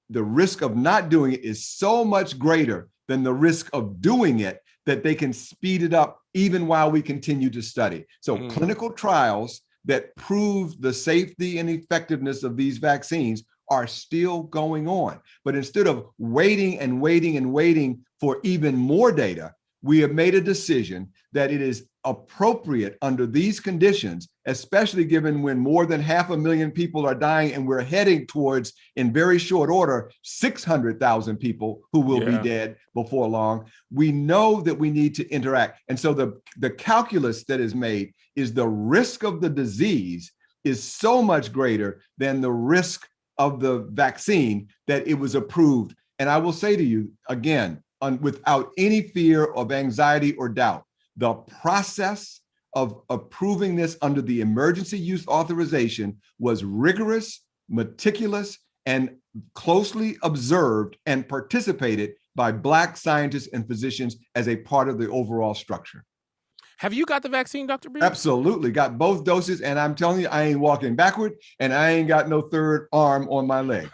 is so much greater than the risk of doing it, that they can speed it up even while we continue to study. So clinical trials that prove the safety and effectiveness of these vaccines are still going on. But instead of waiting and waiting and waiting for even more data, we have made a decision that it is appropriate under these conditions, especially given when more than 500,000 people are dying and we're heading towards, in very short order, 600,000 people who will be dead before long. We know that we need to interact. And so the calculus that is made is the risk of the disease is so much greater than the risk of the vaccine that it was approved. And I will say to you again, without any fear of anxiety or doubt, the process of approving this under the emergency use authorization was rigorous, meticulous, and closely observed and participated by Black scientists and physicians as a part of the overall structure. Have you got the vaccine, Dr. B? Absolutely, got both doses, and I'm telling you, I ain't walking backward, and I ain't got no third arm on my leg.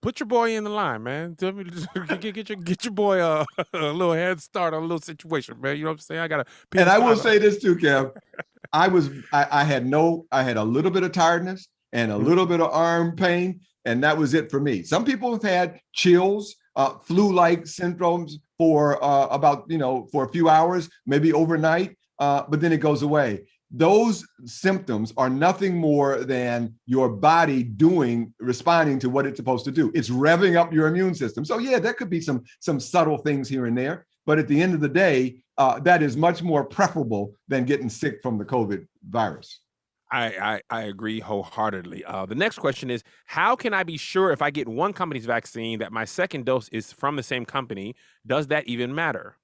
Put your boy in the line, man. Tell me, get your boy a little head start on a little situation, man. You know what I'm saying? I got to. And I will say this too, Kev. I had a little bit of tiredness and a little bit of arm pain, and that was it for me. Some people have had chills, flu-like syndromes for for a few hours, maybe overnight, but then it goes away. Those symptoms are nothing more than your body responding to what it's supposed to do. It's revving up your immune system. So yeah, there could be some subtle things here and there, But at the end of the day, that is much more preferable than getting sick from the COVID virus. I agree wholeheartedly. The next question is, how can I be sure if I get one company's vaccine that my second dose is from the same company? Does that even matter?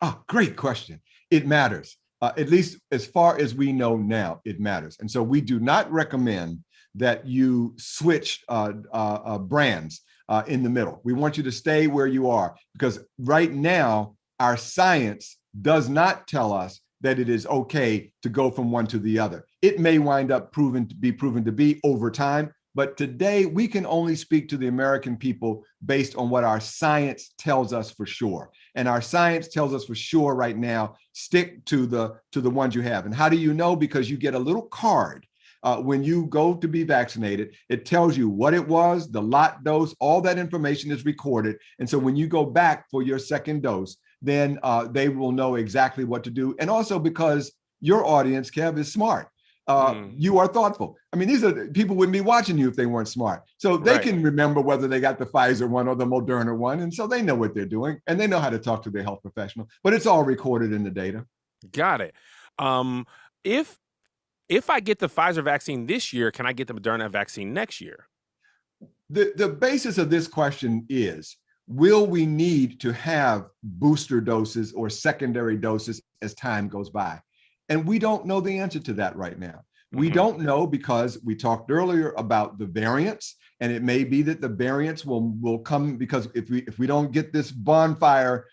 Oh, great question. It matters. At least as far as we know now, it matters. And so we do not recommend that you switch brands in the middle. We want you to stay where you are, because right now, our science does not tell us that it is okay to go from one to the other. It may wind up proven to be over time, but today we can only speak to the American people based on what our science tells us for sure. And our science tells us for sure right now, stick to the ones you have. And how do you know? Because you get a little card when you go to be vaccinated. It tells you what it was, the lot dose, all that information is recorded. And so when you go back for your second dose, then they will know exactly what to do. And also because your audience, Kev, is smart. You are thoughtful. I mean, these are people wouldn't be watching you if they weren't smart. So they can remember whether they got the Pfizer one or the Moderna one. And so they know what they're doing and they know how to talk to their health professional, but it's all recorded in the data. Got it. If I get the Pfizer vaccine this year, can I get the Moderna vaccine next year? The basis of this question is, will we need to have booster doses or secondary doses as time goes by? And we don't know the answer to that right now. We don't know because we talked earlier about the variants, and it may be that the variants will come because if we don't get this bonfire,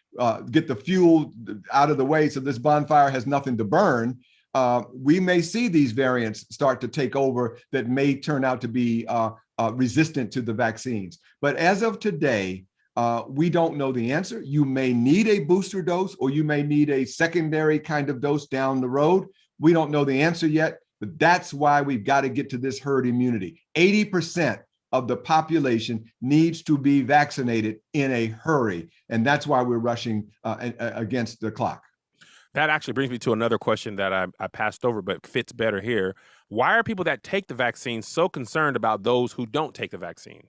get the fuel out of the way so this bonfire has nothing to burn, we may see these variants start to take over that may turn out to be resistant to the vaccines. But as of today, we don't know the answer. You may need a booster dose or you may need a secondary kind of dose down the road. We don't know the answer yet, but that's why we've got to get to this herd immunity. 80% of the population needs to be vaccinated in a hurry. And that's why we're rushing against the clock. That actually brings me to another question that I passed over, but fits better here. Why are people that take the vaccine so concerned about those who don't take the vaccine?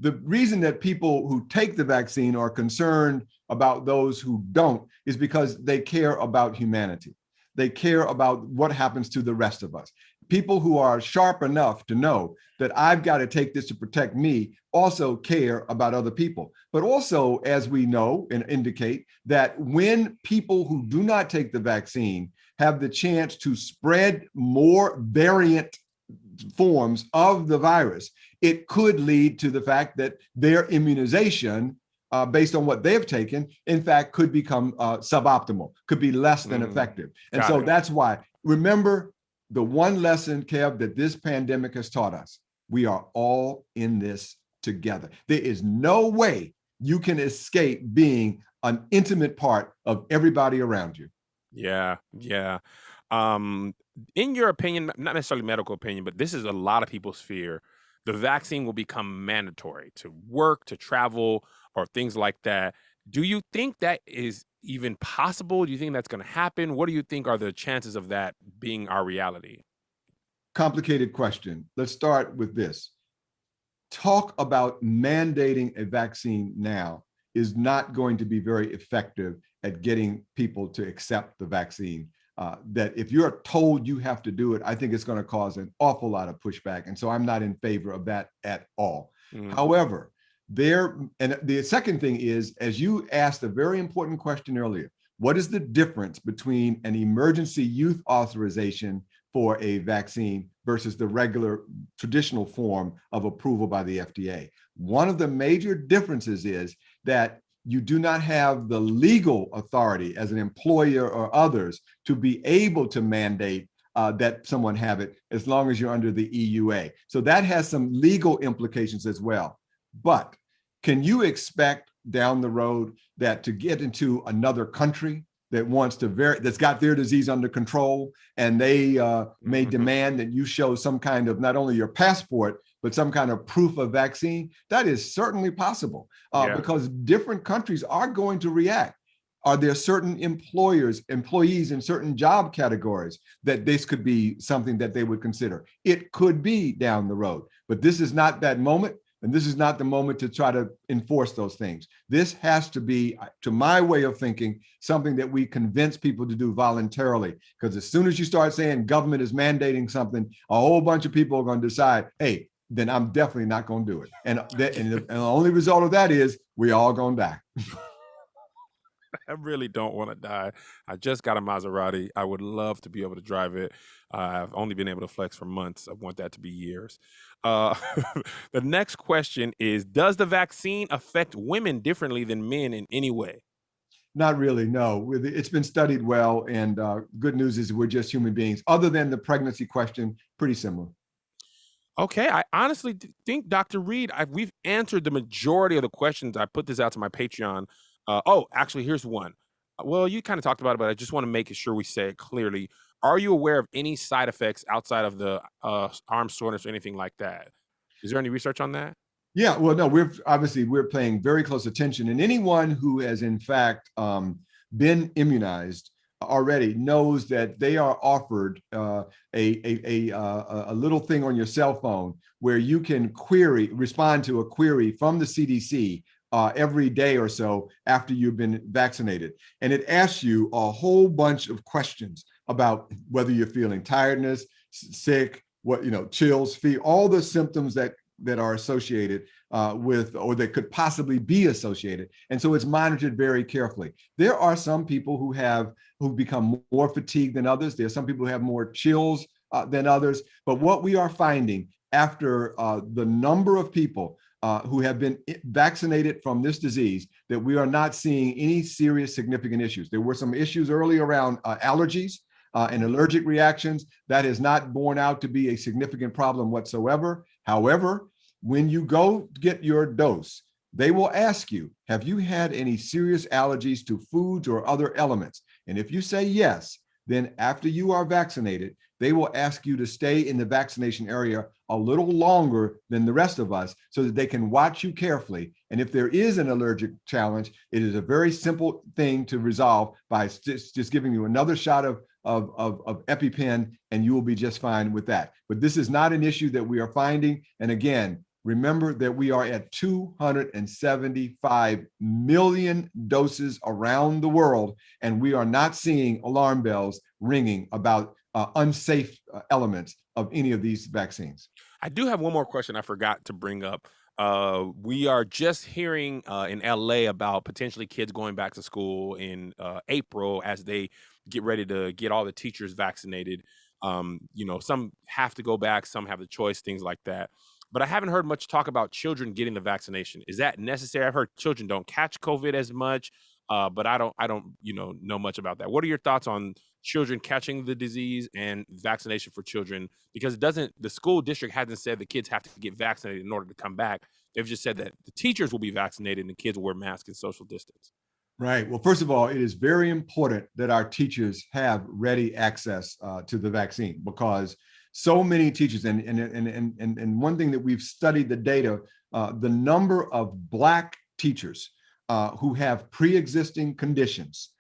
The reason that people who take the vaccine are concerned about those who don't is because they care about humanity. They care about what happens to the rest of us. People who are sharp enough to know that I've got to take this to protect me also care about other people. But also, as we know and indicate, that when people who do not take the vaccine have the chance to spread more variant forms of the virus, it could lead to the fact that their immunization, based on what they've taken, in fact, could become suboptimal, could be less than effective. And so that's why, remember the one lesson, Kev, that this pandemic has taught us: we are all in this together. There is no way you can escape being an intimate part of everybody around you. Yeah. In your opinion, not necessarily medical opinion, but this is a lot of people's fear, the vaccine will become mandatory to work, to travel, or things like that. Do you think that is even possible? Do you think that's going to happen? What do you think are the chances of that being our reality? Complicated question. Let's start with this. Talk about mandating a vaccine now is not going to be very effective at getting people to accept the vaccine. That if you're told you have to do it, I think it's going to cause an awful lot of pushback. And so I'm not in favor of that at all. However, and the second thing is, as you asked a very important question earlier, what is the difference between an emergency use authorization for a vaccine versus the regular traditional form of approval by the FDA? One of the major differences is that you do not have the legal authority as an employer or others to be able to mandate that someone have it as long as you're under the EUA. So that has some legal implications as well. But can you expect down the road that to get into another country that wants to that's got their disease under control, and they may demand that you show some kind of not only your passport, but some kind of proof of vaccine? That is certainly possible because different countries are going to react. Are there certain employees in certain job categories that this could be something that they would consider? It could be down the road, but this is not that moment. And this is not the moment to try to enforce those things. This has to be, to my way of thinking, something that we convince people to do voluntarily. Because as soon as you start saying government is mandating something, a whole bunch of people are going to decide, hey, then I'm definitely not going to do it. And the only result of that is we all going to die. I really don't want to die. I just got a Maserati. I would love to be able to drive it. I've only been able to flex for months. I want that to be years. The next question is, does the vaccine affect women differently than men in any way? Not really, no. It's been studied well, and good news is we're just human beings. Other than the pregnancy question, pretty similar. Okay, I honestly think, Dr. Reed, we've answered the majority of the questions. I put this out to my Patreon. Actually, here's one. Well, you kind of talked about it, but I just want to make sure we say it clearly. Are you aware of any side effects outside of the arm soreness or anything like that? Is there any research on that? Yeah, well, no, we're paying very close attention, and anyone who has in fact been immunized already knows that they are offered a little thing on your cell phone where you can respond to a query from the CDC every day or so after you've been vaccinated. And it asks you a whole bunch of questions about whether you're feeling tiredness, sick, chills, fever, all the symptoms that are associated with, or that could possibly be associated. And so it's monitored very carefully. There are some people who become more fatigued than others. There are some people who have more chills than others. But what we are finding after the number of people who have been vaccinated from this disease, that we are not seeing any serious significant issues. There were some issues early around allergies and allergic reactions. That has not borne out to be a significant problem whatsoever. However, when you go get your dose, they will ask you, have you had any serious allergies to foods or other elements? And if you say yes, then after you are vaccinated, they will ask you to stay in the vaccination area a little longer than the rest of us so that they can watch you carefully. And if there is an allergic challenge, it is a very simple thing to resolve by just giving you another shot of EpiPen, and you will be just fine with that. But this is not an issue that we are finding. And again, remember that we are at 275 million doses around the world, and we are not seeing alarm bells ringing about unsafe elements of any of these vaccines. I do have one more question I forgot to bring up. We are just hearing in LA about potentially kids going back to school in April as they get ready to get all the teachers vaccinated. Some have to go back, some have the choice, things like that. But I haven't heard much talk about children getting the vaccination. Is that necessary? I've heard children don't catch COVID as much, but I don't know much about that. What are your thoughts on children catching the disease and vaccination for children? Because the school district hasn't said the kids have to get vaccinated in order to come back. They've just said that the teachers will be vaccinated and the kids will wear masks and social distance. Right. Well, first of all, it is very important that our teachers have ready access to the vaccine, because so many teachers, and one thing that we've studied the data, the number of Black teachers who have pre-existing conditions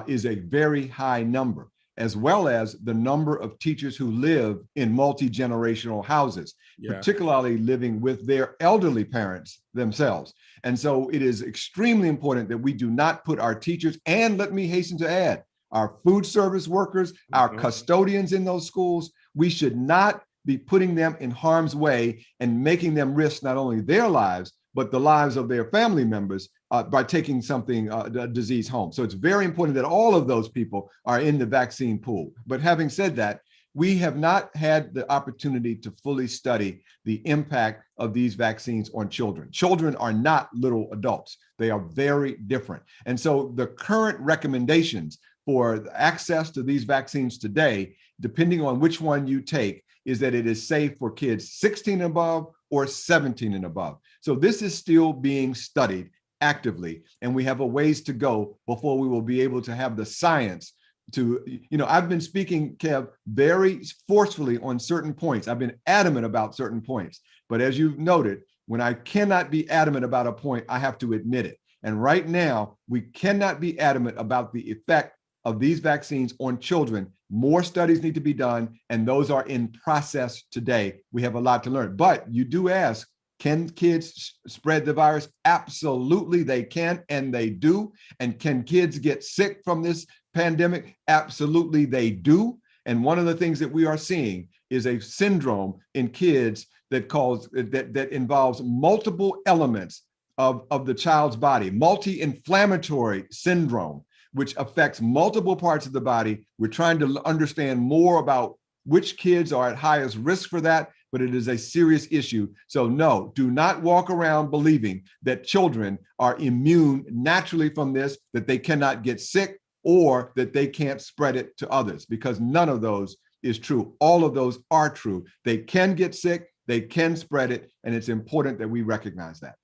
is a very high number, as well as the number of teachers who live in multi-generational houses, particularly living with their elderly parents themselves. And so it is extremely important that we do not put our teachers, and let me hasten to add, our food service workers, our custodians in those schools, we should not be putting them in harm's way and making them risk not only their lives, but the lives of their family members by taking a disease home. So it's very important that all of those people are in the vaccine pool. But having said that, we have not had the opportunity to fully study the impact of these vaccines on children. Children are not little adults. They are very different. And so the current recommendations for access to these vaccines today, depending on which one you take, is that it is safe for kids 16 and above or 17 and above. So this is still being studied actively, and we have a ways to go before we will be able to have the science to, I've been speaking, Kev, very forcefully on certain points. I've been adamant about certain points, but as you've noted, when I cannot be adamant about a point, I have to admit it. And right now, we cannot be adamant about the effect of these vaccines on children. More studies need to be done, and those are in process today. We have a lot to learn. But you do ask, Can kids spread the virus? Absolutely, they can, and they do. And can kids get sick from this pandemic? Absolutely, they do. And one of the things that we are seeing is a syndrome in kids that involves multiple elements of the child's body, multi-inflammatory syndrome, which affects multiple parts of the body. We're trying to understand more about which kids are at highest risk for that, but it is a serious issue. So no, do not walk around believing that children are immune naturally from this, that they cannot get sick or that they can't spread it to others, because none of those is true. All of those are true. They can get sick, they can spread it, and it's important that we recognize that.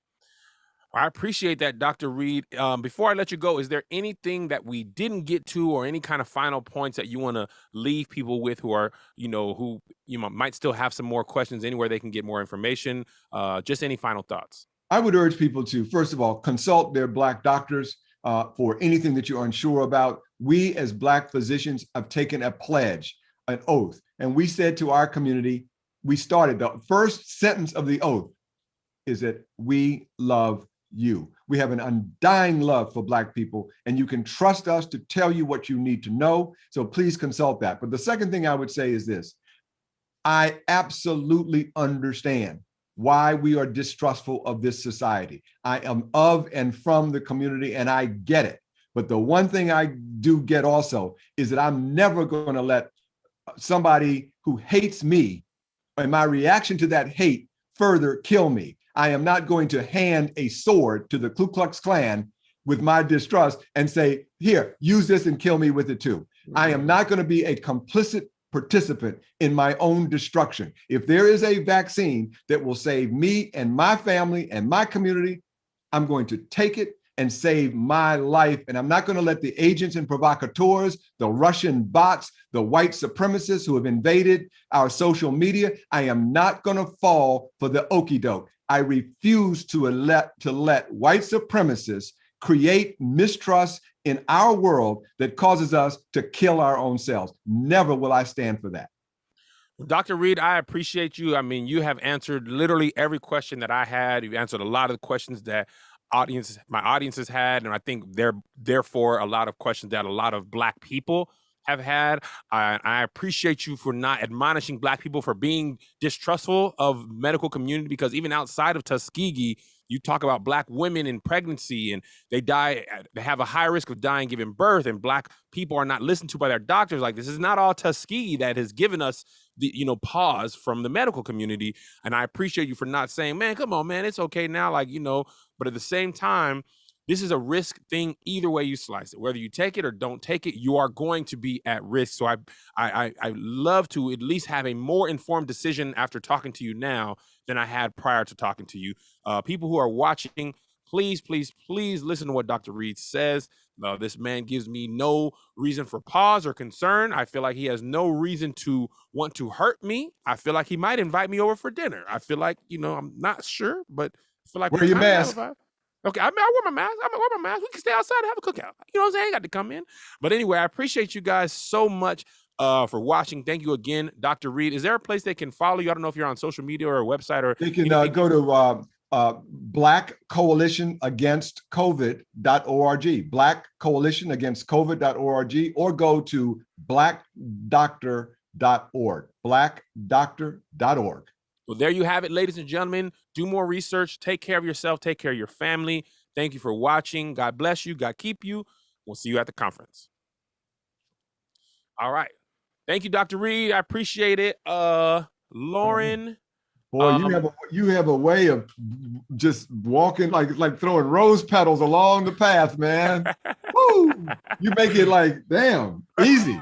I appreciate that, Dr. Reed. Before I let you go, is there anything that we didn't get to, or any kind of final points that you want to leave people with who are, who might still have some more questions, anywhere they can get more information? Just any final thoughts? I would urge people to, first of all, consult their Black doctors for anything that you're unsure about. We as Black physicians have taken a pledge, an oath, and we said to our community, we started, the first sentence of the oath is that we love you. We have an undying love for Black people, and you can trust us to tell you what you need to know. So please consult that. But the second thing I would say is this: I absolutely understand why we are distrustful of this society. I am of and from the community, and I get it. But the one thing I do get also is that I'm never going to let somebody who hates me and my reaction to that hate further kill me. I am not going to hand a sword to the Ku Klux Klan with my distrust and say, here, use this and kill me with it too. I am not going to be a complicit participant in my own destruction. If there is a vaccine that will save me and my family and my community, I'm going to take it and save my life. And I'm not going to let the agents and provocateurs, the Russian bots, the white supremacists who have invaded our social media, I am not going to fall for the okie doke. I refuse to let white supremacists create mistrust in our world that causes us to kill our own selves. Never will I stand for that. Dr. Reed, I appreciate you. I mean, you have answered literally every question that I had. You've answered a lot of the questions that my audience has had, and I think therefore a lot of questions that a lot of Black people have had. I appreciate you for not admonishing Black people for being distrustful of medical community, because even outside of Tuskegee, you talk about Black women in pregnancy, and they have a high risk of dying giving birth, and Black people are not listened to by their doctors. Like, this is not all Tuskegee that has given us the pause from the medical community. And I appreciate you for not saying, man, come on, man, it's okay now, but at the same time, this is a risk thing either way you slice it. Whether you take it or don't take it, you are going to be at risk. So I love to at least have a more informed decision after talking to you now than I had prior to talking to you. People who are watching, please, please, please listen to what Dr. Reed says. This man gives me no reason for pause or concern. I feel like he has no reason to want to hurt me. I feel like he might invite me over for dinner. I feel like, I'm not sure, but I feel like wear your mask. Okay, I wear my mask. Wear my mask. We can stay outside and have a cookout. You know what I'm saying? I got to come in. But anyway, I appreciate you guys so much for watching. Thank you again, Dr. Reed. Is there a place they can follow you? I don't know if you're on social media or a website or they can go to Black Coalition Against COVID.org, Black Coalition Against COVID.org, or go to blackdoctor.org, blackdoctor.org. Well, there you have it, ladies and gentlemen. Do more research. Take care of yourself. Take care of your family. Thank you for watching. God bless you. God keep you. We'll see you at the conference. All right. Thank you, Dr. Reed. I appreciate it. Lauren. Boy, you have a way of just walking like throwing rose petals along the path, man. Woo! You make it damn easy.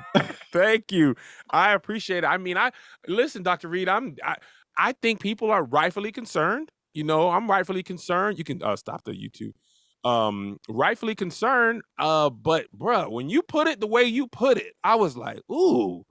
Thank you. I appreciate it. I mean, listen, Dr. Reed, I think people are rightfully concerned. I'm rightfully concerned. You can stop the YouTube. Rightfully concerned. But bruh, when you put it the way you put it, I was like, ooh.